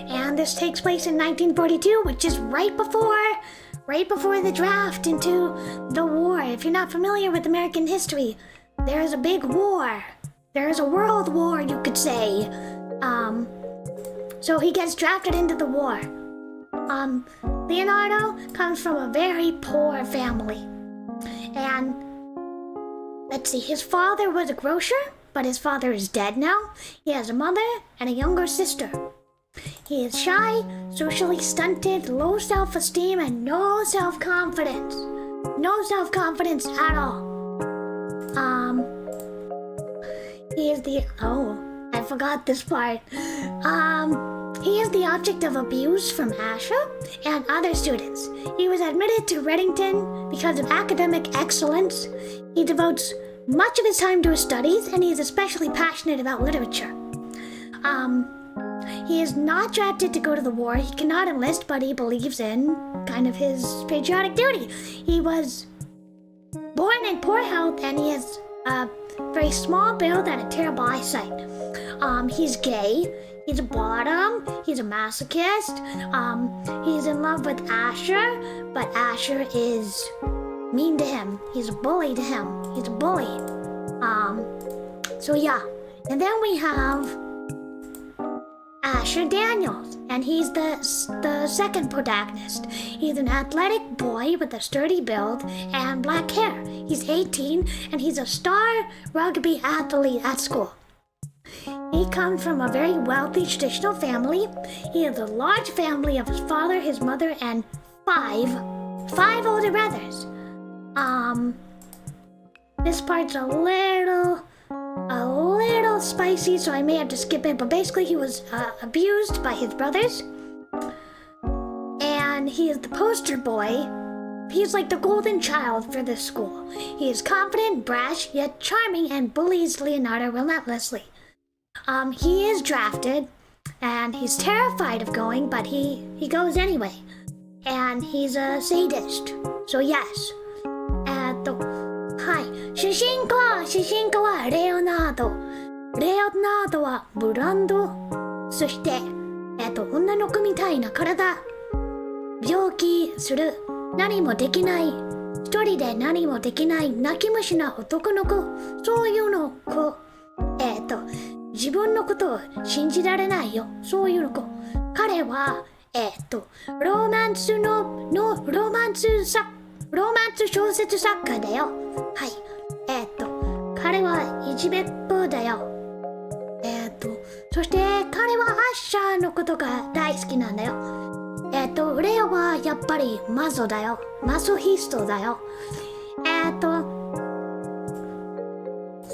And this takes place in 1942, which is right before the draft into the war. If you're not familiar with American history, there is a big war. There is a world war, you could say. So he gets drafted into the war. Leonardo comes from a very poor family. And let's see, his father was a grocer, but his father is dead now. He has a mother and a younger sister. He is shy, socially stunted, low self-esteem, and no self-confidence. No self-confidence at all. He is I forgot this part. He is the object of abuse from Asher and other students. He was admitted to Reddington because of academic excellence. He devotes much of his time to his studies, and he is especially passionate about literature. He is not drafted to go to the war. He cannot enlist, but he believes in kind of his patriotic duty. He was born in poor health, and he has a very small build and a terrible eyesight. He's gay. He's a bottom. He's a masochist. He's in love with Asher, but Asher is mean to him. He's a bully to him. He's a bully. So yeah. And then we have Asher Daniels, and he's the second protagonist. He's an athletic boy with a sturdy build and black hair. He's 18, and he's a star rugby athlete at school. He comes from a very wealthy traditional family. He has a large family of his father, his mother, and five older brothers. This part's a little spicy, so I may have to skip it, but basically he was abused by his brothers. And he is the poster boy. He's like the golden child for this school. He is confident, brash, yet charming, and bullies Leonardo relentlessly. He is drafted, and he's terrified of going, but he goes anyway. And he's a sadist. So yes. はい。主人公はレオナード。レオナードはブランド。そして、女の子みたいな体。病気する。何もできない。一人で何もできない泣き虫な男の子。そういうの子。自分のことを信じられないよ。そういうの子。彼は、ロマンス小説作家だよ。はい。彼はいじめっ子だよ。そして彼はアッシャーのことが大好きなんだよ。レオはやっぱりマゾだよ。マソヒストだよ。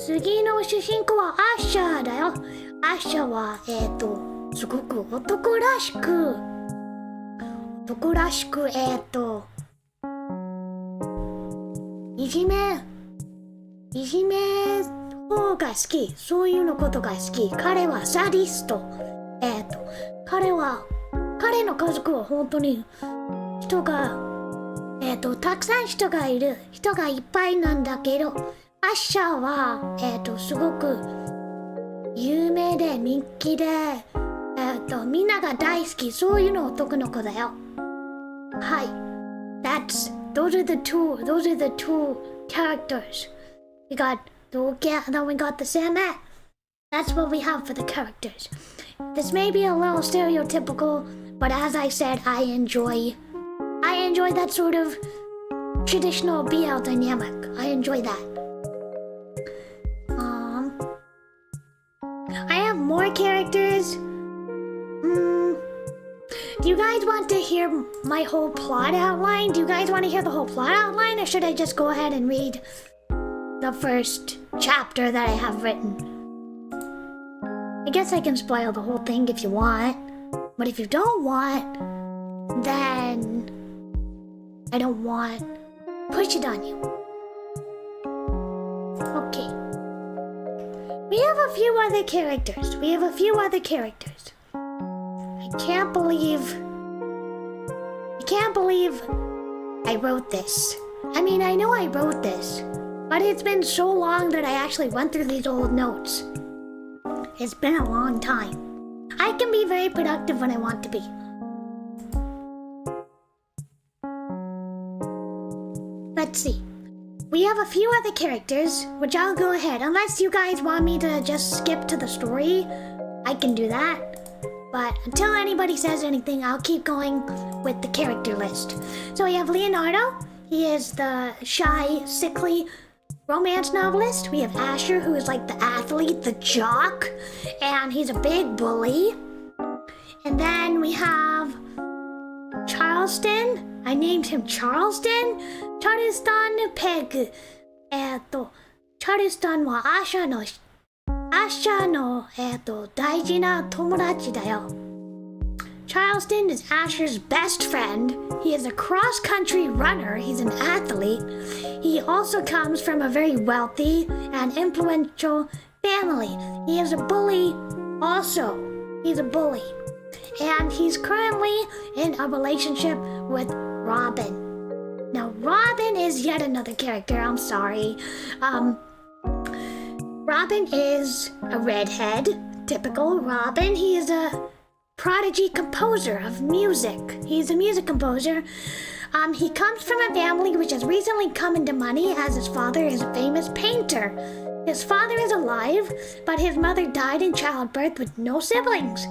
次の主人公はアッシャーだよ。アッシャーは、すごく男らしく、いじめ方が好き。そういうのことが好き。彼はサディスト。彼の家族は本当に人が、たくさん人がいる。人がいっぱいなんだけど、アッシャーは、すごく有名で人気で、みんなが大好き、そういうの男の子だよ。はい。Those are the two characters. We got the cat and then we got the Sandman. That's what we have for the characters. This may be a little stereotypical, but as I said, I enjoy that sort of traditional BL dynamic. I enjoy that. I have more characters. Do you guys want to hear my whole plot outline? Do you guys want to hear the whole plot outline, or should I just go ahead and read the first chapter that I have written? I guess I can spoil the whole thing if you want, but if you don't want, then I don't want to push it on you. Okay. We have a few other characters. I can't believe I wrote this. I mean, I know I wrote this, but it's been so long that I actually went through these old notes. It's been a long time. I can be very productive when I want to be. Let's see. We have a few other characters, which I'll go ahead. Unless you guys want me to just skip to the story, I can do that. But until anybody says anything, I'll keep going with the character list. So we have Leonardo. He is the shy, sickly romance novelist. We have Asher, who is like the athlete, the jock, and he's a big bully. And then we have Charleston. I named him Charleston. Charleston Peg. Charleston はアシャの大事な友達だよ。Charleston is Asher's best friend. He is a cross-country runner. He's an athlete. He also comes from a very wealthy and influential family. He is a bully also. He's a bully. And he's currently in a relationship with Robin. Now, Robin is yet another character. I'm sorry. Robin is a redhead. Typical Robin. He is a prodigy composer of music. He's a music composer. He comes from a family which has recently come into money as his father is a famous painter. His father is alive, but his mother died in childbirth with no siblings.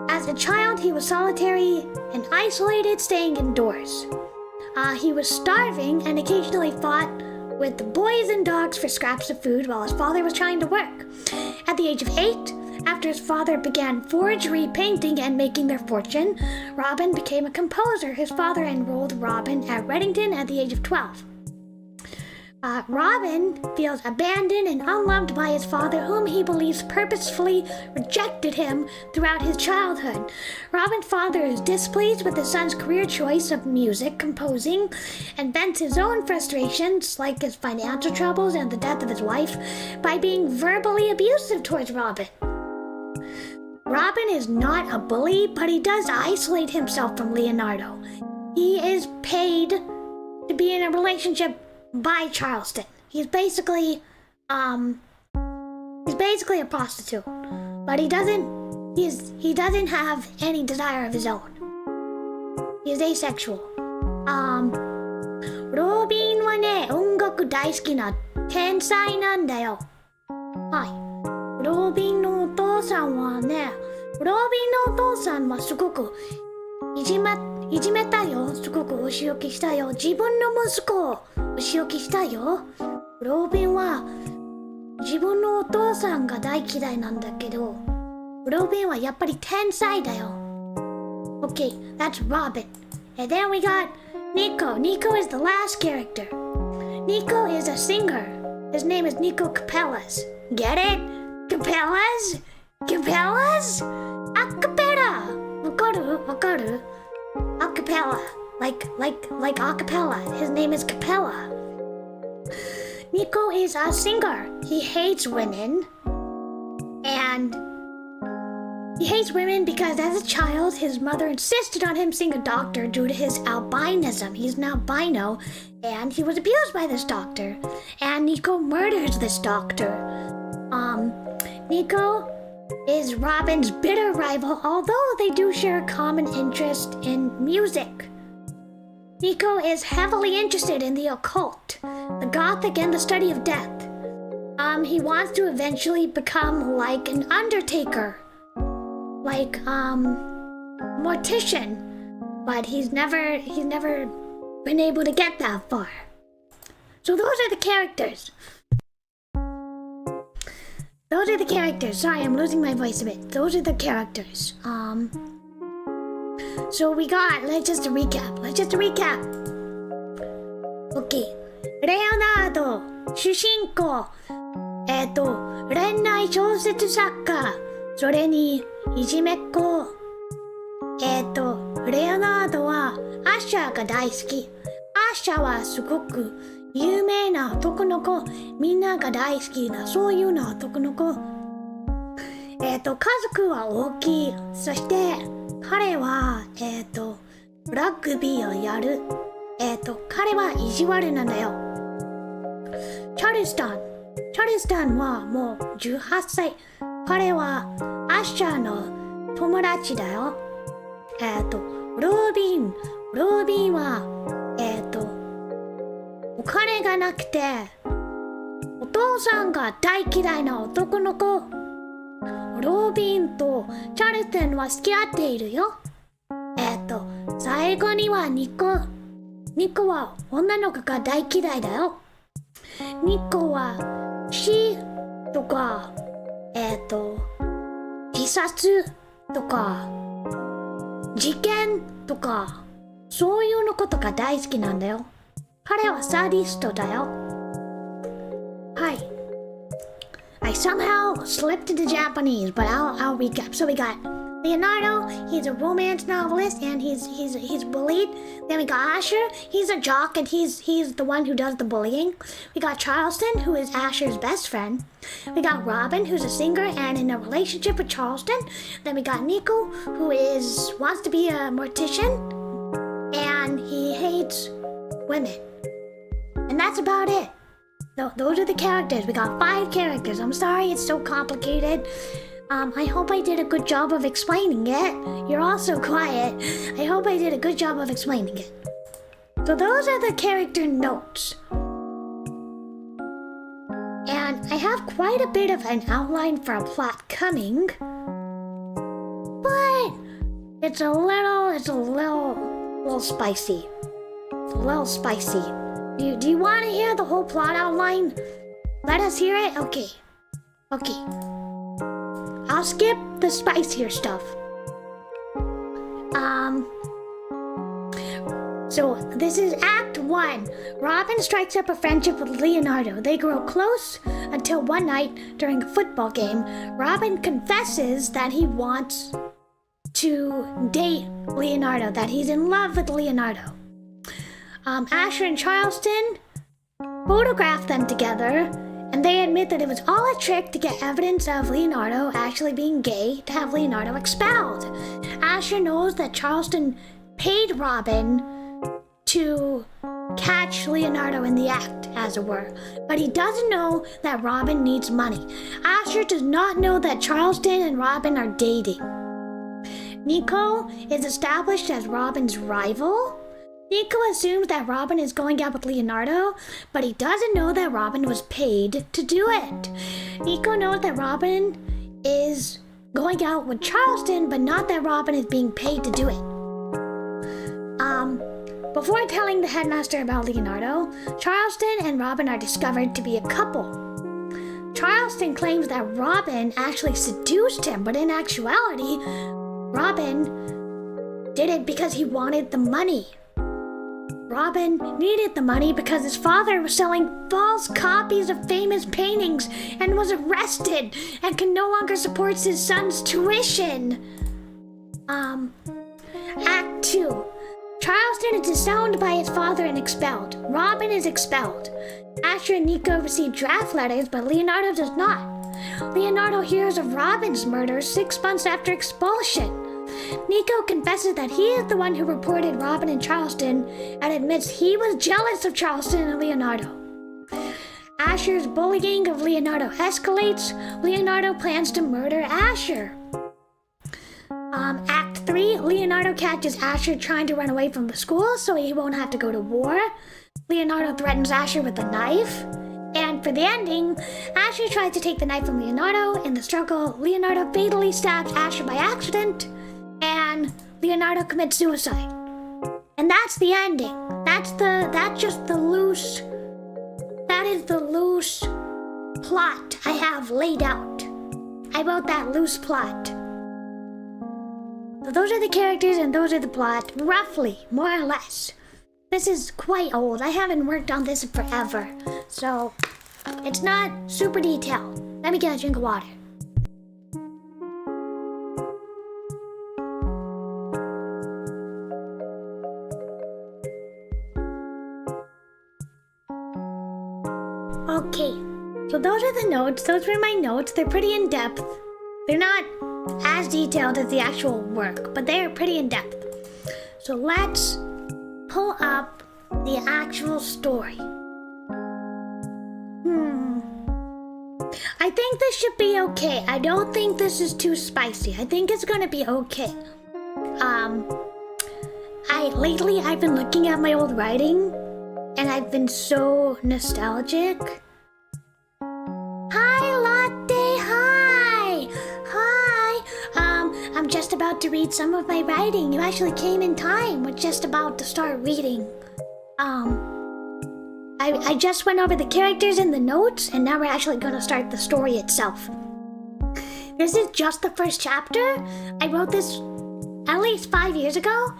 As a child, he was solitary and isolated, staying indoors. He was starving and occasionally fought with the boys and dogs for scraps of food while his father was trying to work. At the age of 8, after his father began forgery painting and making their fortune, Robin became a composer. His father enrolled Robin at Reddington at the age of 12. Robin feels abandoned and unloved by his father, whom he believes purposefully rejected him throughout his childhood. Robin's father is displeased with his son's career choice of music composing and vents his own frustrations, like his financial troubles and the death of his wife, by being verbally abusive towards Robin. Robin is not a bully, but he does isolate himself from Leonardo. He is paid to be in a relationship by Charleston. He's basically a prostitute, but he doesn't have any desire of his own. He's asexual. ロビンはね、音楽大好きな天才なんだよ。はい。ロビンのお父さんはすごくいじめたよ。すごくお仕置きしたよ。自分の息子をお仕置きしたよ。ロビンは自分のお父さんが大嫌いなんだけど、ロビンはやっぱり天才だよ。Okay, that's Robin. And then we got Nico. Nico is the last character. Nico is a singer. His name is Nico Capellas. Get it? Capellas? Capellas? Acapella. わかる? Acapella. Like acapella. His name is Capella. Nico is a singer. He hates women. And he hates women because as a child, his mother insisted on him seeing a doctor due to his albinism. He's an albino, and he was abused by this doctor. And Nico murders this doctor. Nico is Robin's bitter rival, although they do share a common interest in music. Nico is heavily interested in the occult, the Gothic, and the study of death. He wants to eventually become like an undertaker, like mortician, but he's never been able to get that far. So those are the characters. Sorry, I'm losing my voice a bit. Those are the characters. So we got, let's just recap. Okay. レオナード、主人公。恋愛小説作家。それに、いじめっ子。レオナードはアッシャーが大好き。アッシャーはすごく有名な男の子。みんなが大好きなそういうな男の子。家族は大きい。そして彼はラグビーをやる。彼は意地悪なんだよ。チャルスタンはもう18歳。彼はアッシャーの友達だよ。ロービンはお金がなくてお父さんが大嫌いな男の子。ロービンとチャルスタンは付き合っているよ。最後にはニコは女の子が大嫌いだよ。ニコは死とか自殺とか事件とかそういうのことが大好きなんだよ。彼はサディストだよ。はい。I somehow slipped into Japanese, but I'll recap. So we got Leonardo, he's a romance novelist and he's bullied. Then we got Asher, he's a jock and he's the one who does the bullying. We got Charleston, who is Asher's best friend. We got Robin, who's a singer and in a relationship with Charleston. Then we got Nico, who wants to be a mortician and he hates women. And that's about it. Those are the characters. We got 5 characters. I'm sorry it's so complicated. I hope I did a good job of explaining it. You're all so quiet. I hope I did a good job of explaining it. So those are the character notes. And I have quite a bit of an outline for a plot coming. But it's a little spicy. It's a little spicy. Do you want to hear the whole plot outline? Let us hear it? Okay. I'll skip the spicier stuff. So this is Act 1. Robin strikes up a friendship with Leonardo. They grow close until one night during a football game, Robin confesses that he wants to date Leonardo, that he's in love with Leonardo. Asher and Charleston photograph them together, and they admit that it was all a trick to get evidence of Leonardo actually being gay to have Leonardo expelled. Asher knows that Charleston paid Robin to catch Leonardo in the act, as it were, but he doesn't know that Robin needs money. Asher does not know that Charleston and Robin are dating. Nico is established as Robin's rival. Nico assumes that Robin is going out with Leonardo, but he doesn't know that Robin was paid to do it. Nico knows that Robin is going out with Charleston, but not that Robin is being paid to do it. Before telling the headmaster about Leonardo, Charleston and Robin are discovered to be a couple. Charleston claims that Robin actually seduced him, but in actuality, Robin did it because he wanted the money. Robin needed the money because his father was selling false copies of famous paintings and was arrested and can no longer support his son's tuition. Act 2. Charleston is disowned by his father and expelled. Robin is expelled. Asher and Nico receive draft letters, but Leonardo does not. Leonardo hears of Robin's murder 6 months after expulsion. Nico confesses that he is the one who reported Robin and Charleston and admits he was jealous of Charleston and Leonardo. Asher's bullying of Leonardo escalates, Leonardo plans to murder Asher. Act 3, Leonardo catches Asher trying to run away from the school so he won't have to go to war. Leonardo threatens Asher with a knife. And for the ending, Asher tries to take the knife from Leonardo. In the struggle, Leonardo fatally stabs Asher by accident, and Leonardo commits suicide. And that's the ending. That is the loose plot I have laid out. I wrote that loose plot. So those are the characters and those are the plot, roughly, more or less. This is quite old. I haven't worked on this in forever, so it's not super detailed. Let me get a drink of water. Okay, so those are the notes. Those were my notes. They're pretty in-depth. They're not as detailed as the actual work, but they are pretty in-depth. So let's pull up the actual story. I think this should be okay. I don't think this is too spicy. I think it's gonna be okay. Lately I've been looking at my old writing and I've been so nostalgic. Hi, Latte, hi! I'm just about to read some of my writing. You actually came in time. We're just about to start reading. I just went over the characters and the notes, and now we're actually gonna start the story itself. This is just the first chapter. I wrote this at least 5 years ago.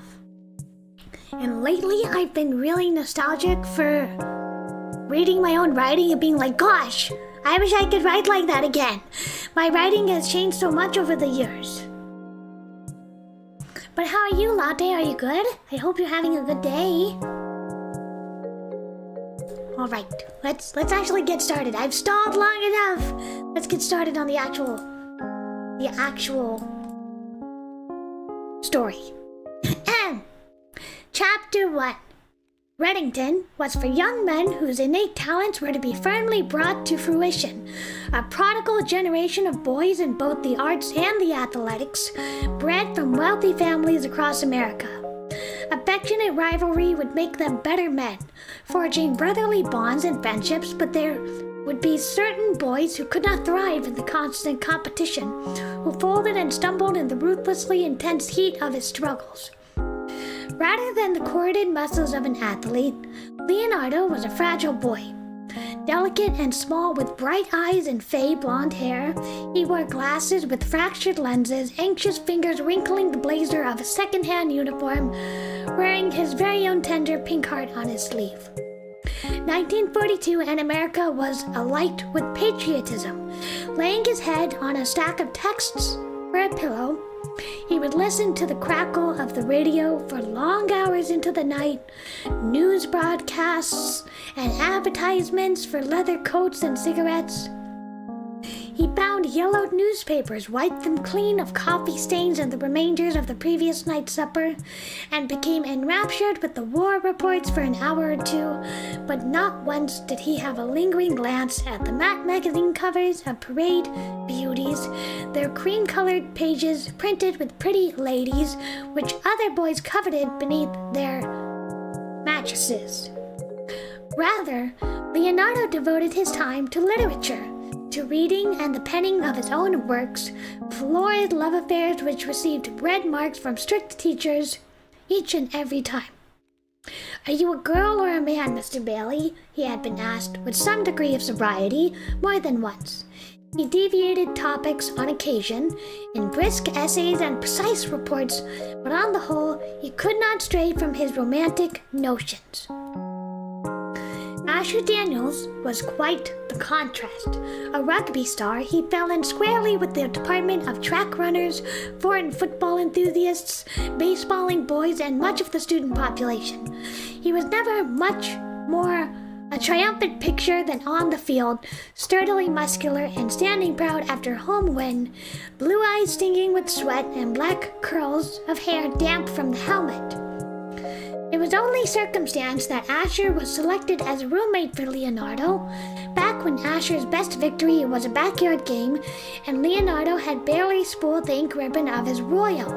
And lately I've been really nostalgic for reading my own writing and being like, gosh, I wish I could write like that again. My writing has changed so much over the years. But how are you, Latte? Are you good? I hope you're having a good day. All right, let's actually get started. I've stalled long enough. Let's get started on the actual story. Chapter 1. Reddington was for young men whose innate talents were to be firmly brought to fruition. A prodigal generation of boys in both the arts and the athletics, bred from wealthy families across America. Affectionate rivalry would make them better men, forging brotherly bonds and friendships, but there would be certain boys who could not thrive in the constant competition, who folded and stumbled in the ruthlessly intense heat of his struggles. Rather than the corded muscles of an athlete, Leonardo was a fragile boy. Delicate and small with bright eyes and fey blonde hair, he wore glasses with fractured lenses, anxious fingers wrinkling the blazer of a second-hand uniform, wearing his very own tender pink heart on his sleeve. 1942 and America was alight with patriotism. Laying his head on a stack of texts for a pillow, he would listen to the crackle of the radio for long hours into the night, news broadcasts, and advertisements for leather coats and cigarettes. He found yellowed newspapers, wiped them clean of coffee stains and the remainders of the previous night's supper, and became enraptured with the war reports for an hour or two, but not once did he have a lingering glance at the matte magazine covers of Parade Beauties, their cream-colored pages printed with pretty ladies, which other boys coveted beneath their mattresses. Rather, Leonardo devoted his time to literature, to reading and the penning of his own works, florid love affairs which received red marks from strict teachers each and every time. "Are you a girl or a man, Mr. Bailey?" he had been asked with some degree of sobriety more than once. He deviated topics on occasion, in brisk essays and precise reports, but on the whole, he could not stray from his romantic notions. Asher Daniels was quite the contrast. A rugby star, he fell in squarely with the department of track runners, foreign football enthusiasts, baseballing boys, and much of the student population. He was never much more a triumphant picture than on the field, sturdily muscular and standing proud after a home win, blue eyes stinging with sweat and black curls of hair damp from the helmet. It was only circumstance that Asher was selected as a roommate for Leonardo. Back when Asher's best victory was a backyard game and Leonardo had barely spooled the ink ribbon of his royal.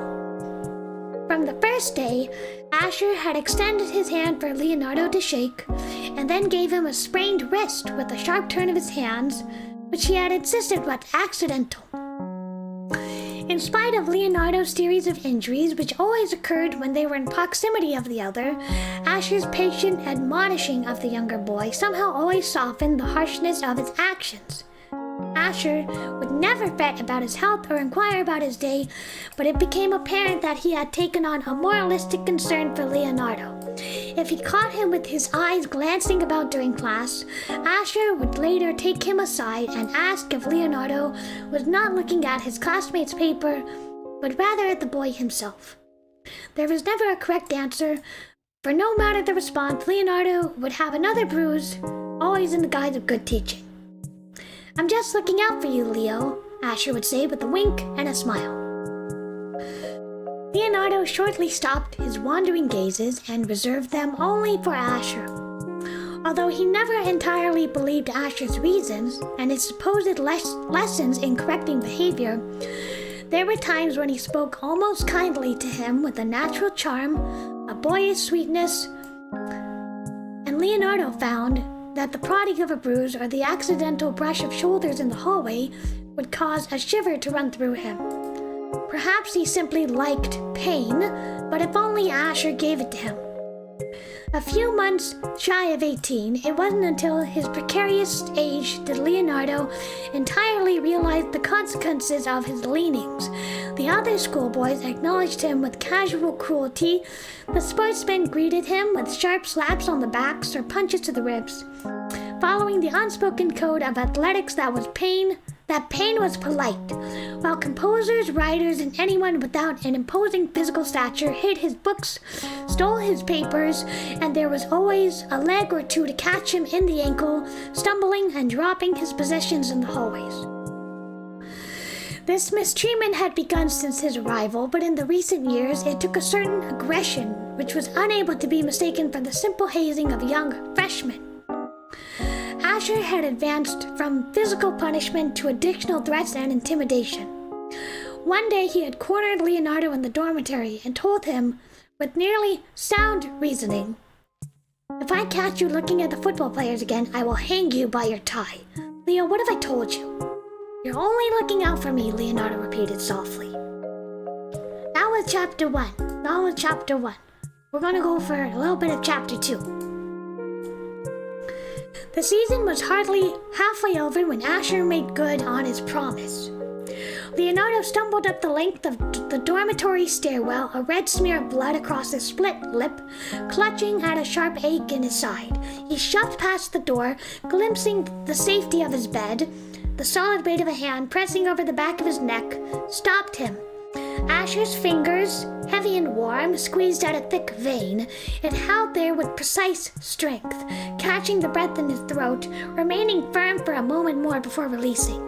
From the first day, Asher had extended his hand for Leonardo to shake and then gave him a sprained wrist with a sharp turn of his hands, which he had insisted was accidental. In spite of Leonardo's series of injuries, which always occurred when they were in proximity of the other, Asher's patient admonishing of the younger boy somehow always softened the harshness of his actions. Asher would never fret about his health or inquire about his day, but it became apparent that he had taken on a moralistic concern for Leonardo. If he caught him with his eyes glancing about during class, Asher would later take him aside and ask if Leonardo was not looking at his classmate's paper, but rather at the boy himself. There was never a correct answer, for no matter the response, Leonardo would have another bruise, always in the guise of good teaching. "I'm just looking out for you, Leo," Asher would say with a wink and a smile. Leonardo shortly stopped his wandering gazes and reserved them only for Asher. Although he never entirely believed Asher's reasons and his supposed lessons in correcting behavior, there were times when he spoke almost kindly to him with a natural charm, a boyish sweetness, and Leonardo found that the prodding of a bruise or the accidental brush of shoulders in the hallway would cause a shiver to run through him. Perhaps he simply liked pain, but if only Asher gave it to him. A few months shy of 18, it wasn't until his precarious age did Leonardo entirely realize the consequences of his leanings. The other schoolboys acknowledged him with casual cruelty. The sportsmen greeted him with sharp slaps on the backs or punches to the ribs. Following the unspoken code of athletics that pain was polite, while composers, writers, and anyone without an imposing physical stature hid his books, stole his papers, and there was always a leg or two to catch him in the ankle, stumbling and dropping his possessions in the hallways. This mistreatment had begun since his arrival, but in the recent years it took a certain aggression which was unable to be mistaken for the simple hazing of young freshmen. Asher had advanced from physical punishment to additional threats and intimidation. One day he had cornered Leonardo in the dormitory and told him, with nearly sound reasoning, "If I catch you looking at the football players again, I will hang you by your tie." "Leo, what have I told you?" "You're only looking out for me," Leonardo repeated softly. That was chapter 1. We're going to go for a little bit of chapter 2. The season was hardly halfway over when Asher made good on his promise. Leonardo stumbled up the length of the dormitory stairwell, a red smear of blood across his split lip, clutching at a sharp ache in his side. He shoved past the door, glimpsing the safety of his bed. The solid weight of a hand pressing over the back of his neck stopped him. Asher's fingers, heavy and warm, squeezed at a thick vein. It held there with precise strength, catching the breath in his throat, remaining firm for a moment more before releasing.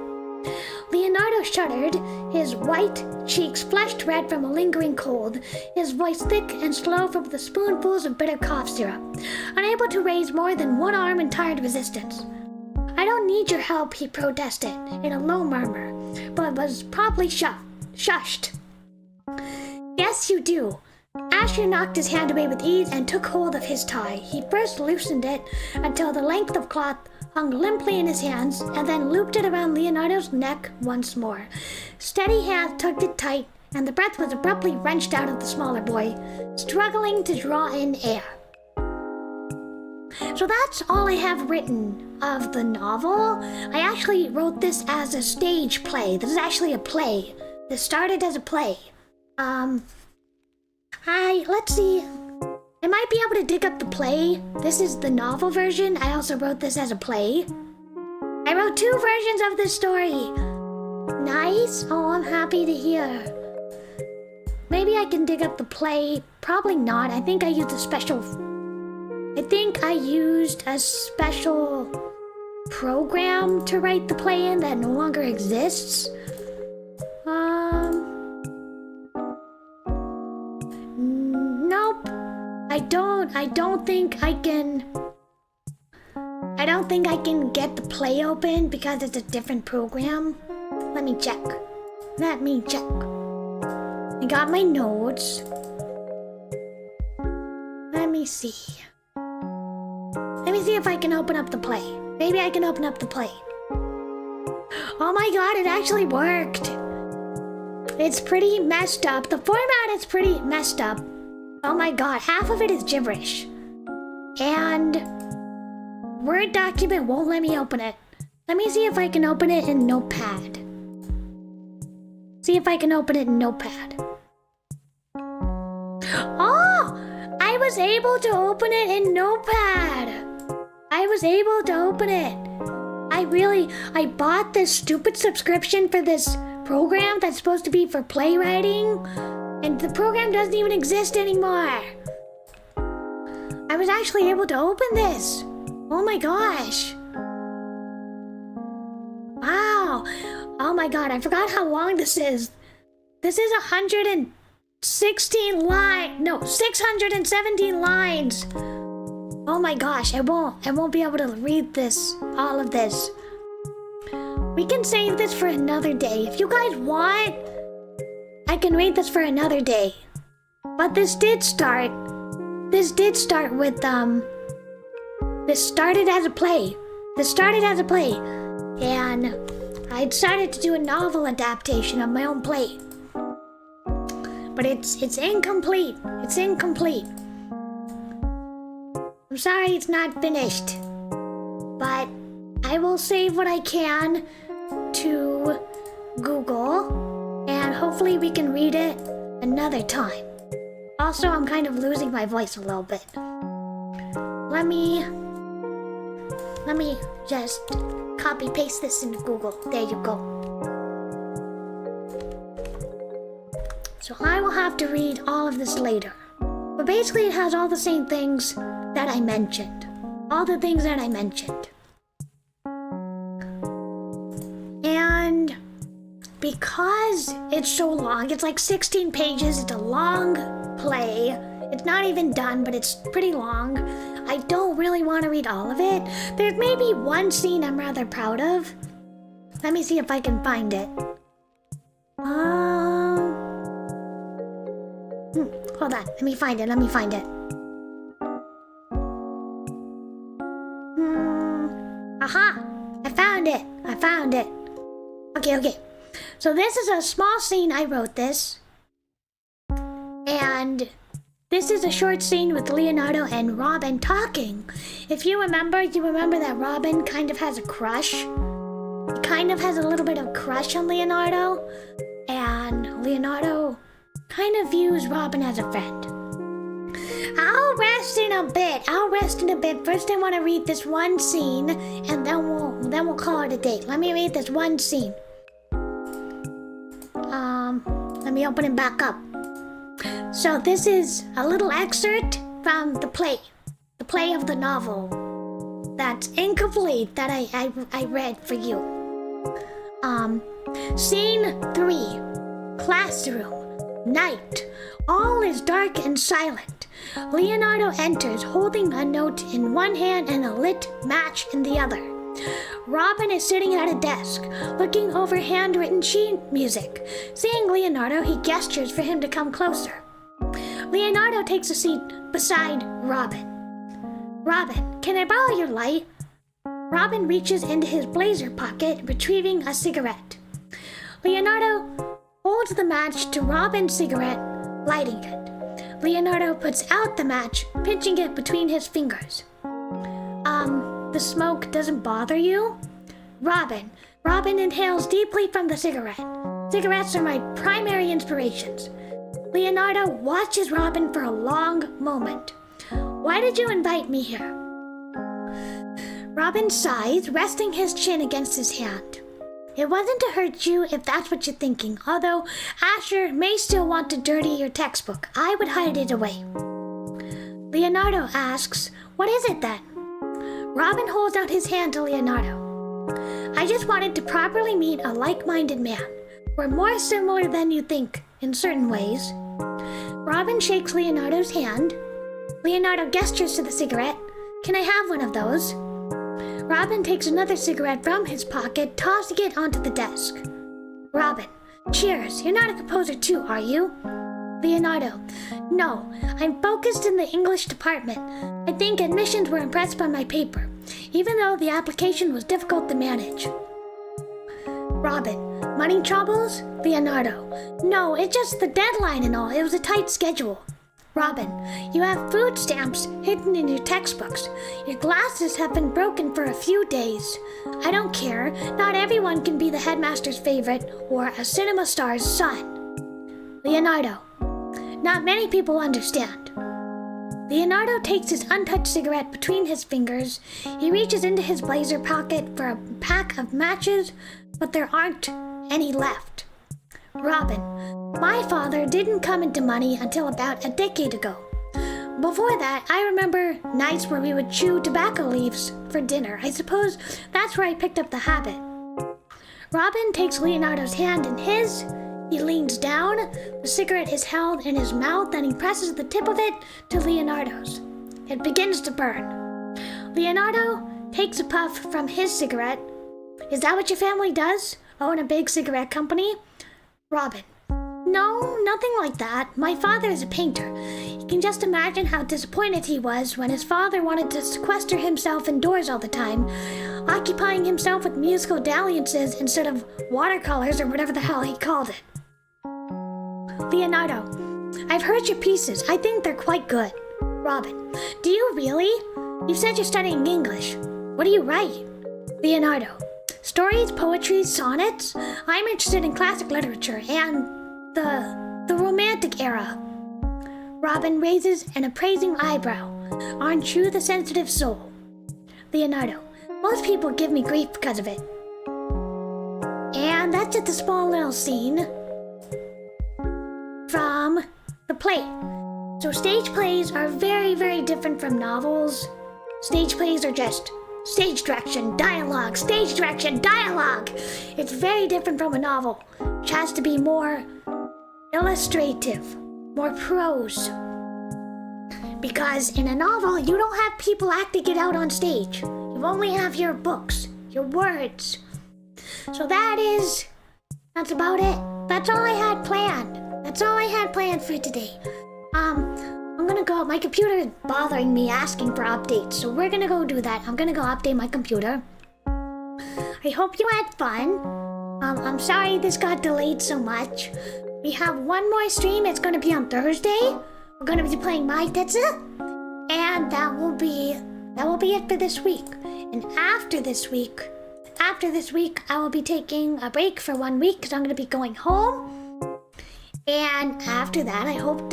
Leonardo shuddered, his white cheeks flushed red from a lingering cold, his voice thick and slow from the spoonfuls of bitter cough syrup, unable to raise more than one arm in tired resistance. "I don't need your help," he protested in a low murmur, but was promptly shushed. "Yes, you do." Asher knocked his hand away with ease and took hold of his tie. He first loosened it until the length of cloth hung limply in his hands, and then looped it around Leonardo's neck once more. Steady hands tugged it tight, and the breath was abruptly wrenched out of the smaller boy, struggling to draw in air. So that's all I have written of the novel. I actually wrote this as a stage play. This is actually a play. This started as a play. Let's see. I might be able to dig up the play. This is the novel version. I also wrote this as a play. I wrote 2 versions of this story. Nice. Oh, I'm happy to hear. Maybe I can dig up the play. Probably not. I think I used a special program to write the play in that no longer exists. Nope. I don't think I can. I don't think I can get the play open because it's a different program. Let me check. I got my notes. Let me see if I can open up the play. Maybe I can open up the play. Oh my god, it actually worked. It's pretty messed up. The format is pretty messed up. Oh my god, half of it is gibberish. And Word document won't let me open it. Let me see if I can open it in Notepad. Oh! I was able to open it in Notepad. I bought this stupid subscription for this program that's supposed to be for playwriting, and the program doesn't even exist anymore. I was actually able to open this. Oh my gosh. Wow. Oh my god, I forgot how long this is. This is 617 lines. Oh my gosh, I won't be able to read all of this. We can save this for another day. If you guys want, I can read this for another day. But this started as a play. And I decided to do a novel adaptation of my own play. But it's incomplete. I'm sorry it's not finished. But I will save what I can to Google, and hopefully we can read it another time. Also, I'm kind of losing my voice a little bit. Let me just copy paste this into Google. There you go. So I will have to read all of this later. But basically it has all the same things that I mentioned. And because it's so long, it's like 16 pages, it's a long play. It's not even done, but it's pretty long. I don't really want to read all of it. There's maybe one scene I'm rather proud of. Let me see if I can find it. Hold on, let me find it. Aha! I found it. Okay. So this is a small scene. I wrote this. And this is a short scene with Leonardo and Robin talking. If you remember that Robin kind of has a crush. He kind of has a little bit of a crush on Leonardo. And Leonardo kind of views Robin as a friend. I'll rest in a bit. First I want to read this one scene, and then we'll call it a day. Let me read this one scene. Let me open it back up. So this is a little excerpt from the play of the novel that's incomplete that I read for you. Scene 3, classroom. Night. All is dark and silent. Leonardo enters holding a note in one hand and a lit match in the other. Robin is sitting at a desk, looking over handwritten sheet music. Seeing Leonardo, he gestures for him to come closer. Leonardo takes a seat beside Robin. Robin, can I borrow your light? Robin reaches into his blazer pocket, retrieving a cigarette. Leonardo holds the match to Robin's cigarette, lighting it. Leonardo puts out the match, pinching it between his fingers. The smoke doesn't bother you? Robin inhales deeply from the cigarette. Cigarettes are my primary inspirations. Leonardo watches Robin for a long moment. Why did you invite me here? Robin sighs, resting his chin against his hand. It wasn't to hurt you if that's what you're thinking, although Asher may still want to dirty your textbook. I would hide it away. Leonardo asks, what is it then? Robin holds out his hand to Leonardo. I just wanted to properly meet a like-minded man. We're more similar than you think, in certain ways. Robin shakes Leonardo's hand. Leonardo gestures to the cigarette. Can I have one of those? Robin takes another cigarette from his pocket, tossing it onto the desk. Robin, cheers. You're not a composer too, are you? Leonardo, no, I'm focused in the English department. I think admissions were impressed by my paper, even though the application was difficult to manage. Robin, money troubles? Leonardo, no, it's just the deadline and all. It was a tight schedule. Robin, you have food stamps hidden in your textbooks. Your glasses have been broken for a few days. I don't care. Not everyone can be the headmaster's favorite or a cinema star's son. Leonardo, not many people understand. Leonardo takes his untouched cigarette between his fingers. He reaches into his blazer pocket for a pack of matches, but there aren't any left. Robin, my father didn't come into money until about a decade ago. Before that, I remember nights where we would chew tobacco leaves for dinner. I suppose that's where I picked up the habit. Robin takes Leonardo's hand in his. He leans down. The cigarette is held in his mouth, and he presses the tip of it to Leonardo's. It begins to burn. Leonardo takes a puff from his cigarette. Is that what your family does? Own a big cigarette company? Robin, no, nothing like that. My father is a painter. You can just imagine how disappointed he was when his father wanted to sequester himself indoors all the time, occupying himself with musical dalliances instead of watercolors or whatever the hell he called it. Leonardo, I've heard your pieces. I think they're quite good. Robin, do you really? You said you're studying English. What do you write? Leonardo, stories, poetry, sonnets. I'm interested in classic literature and the romantic era. Robin raises an appraising eyebrow. Aren't you the sensitive soul? Leonardo, most people give me grief because of it. And that's just a small little scene from the play. So stage plays are very, very different from novels. Stage plays are just stage direction, dialogue, stage direction, dialogue. It's very different from a novel, which has to be more illustrative, more prose. Because in a novel, you don't have people acting it out on stage. You only have your books, your words. So that's about it. That's all I had planned. That's all I had planned for today. I'm gonna go, my computer is bothering me asking for updates, so we're gonna go do that. I'm gonna go update my computer. I hope you had fun. I'm sorry this got delayed so much. We have one more stream, it's gonna be on Thursday. We're gonna be playing My Tetsu, and that will be it for this week. And after this week, I will be taking a break for 1 week because I'm gonna be going home. And after that, I hope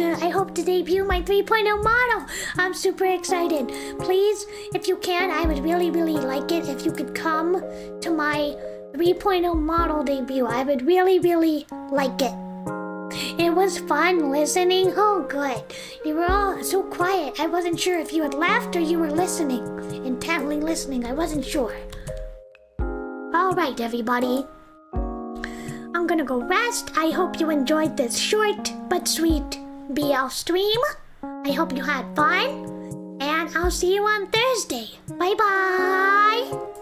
to debut my 3.0 model. I'm super excited. Please, if you can, I would really, really like it if you could come to my 3.0 model debut. I would really, really like it. It was fun listening. Oh, good. You were all so quiet. I wasn't sure if you had left or you were listening, intently listening. I wasn't sure. All right, everybody. I'm gonna go rest. I hope you enjoyed this short but sweet BL stream. I hope you had fun. And I'll see you on Thursday. Bye-bye.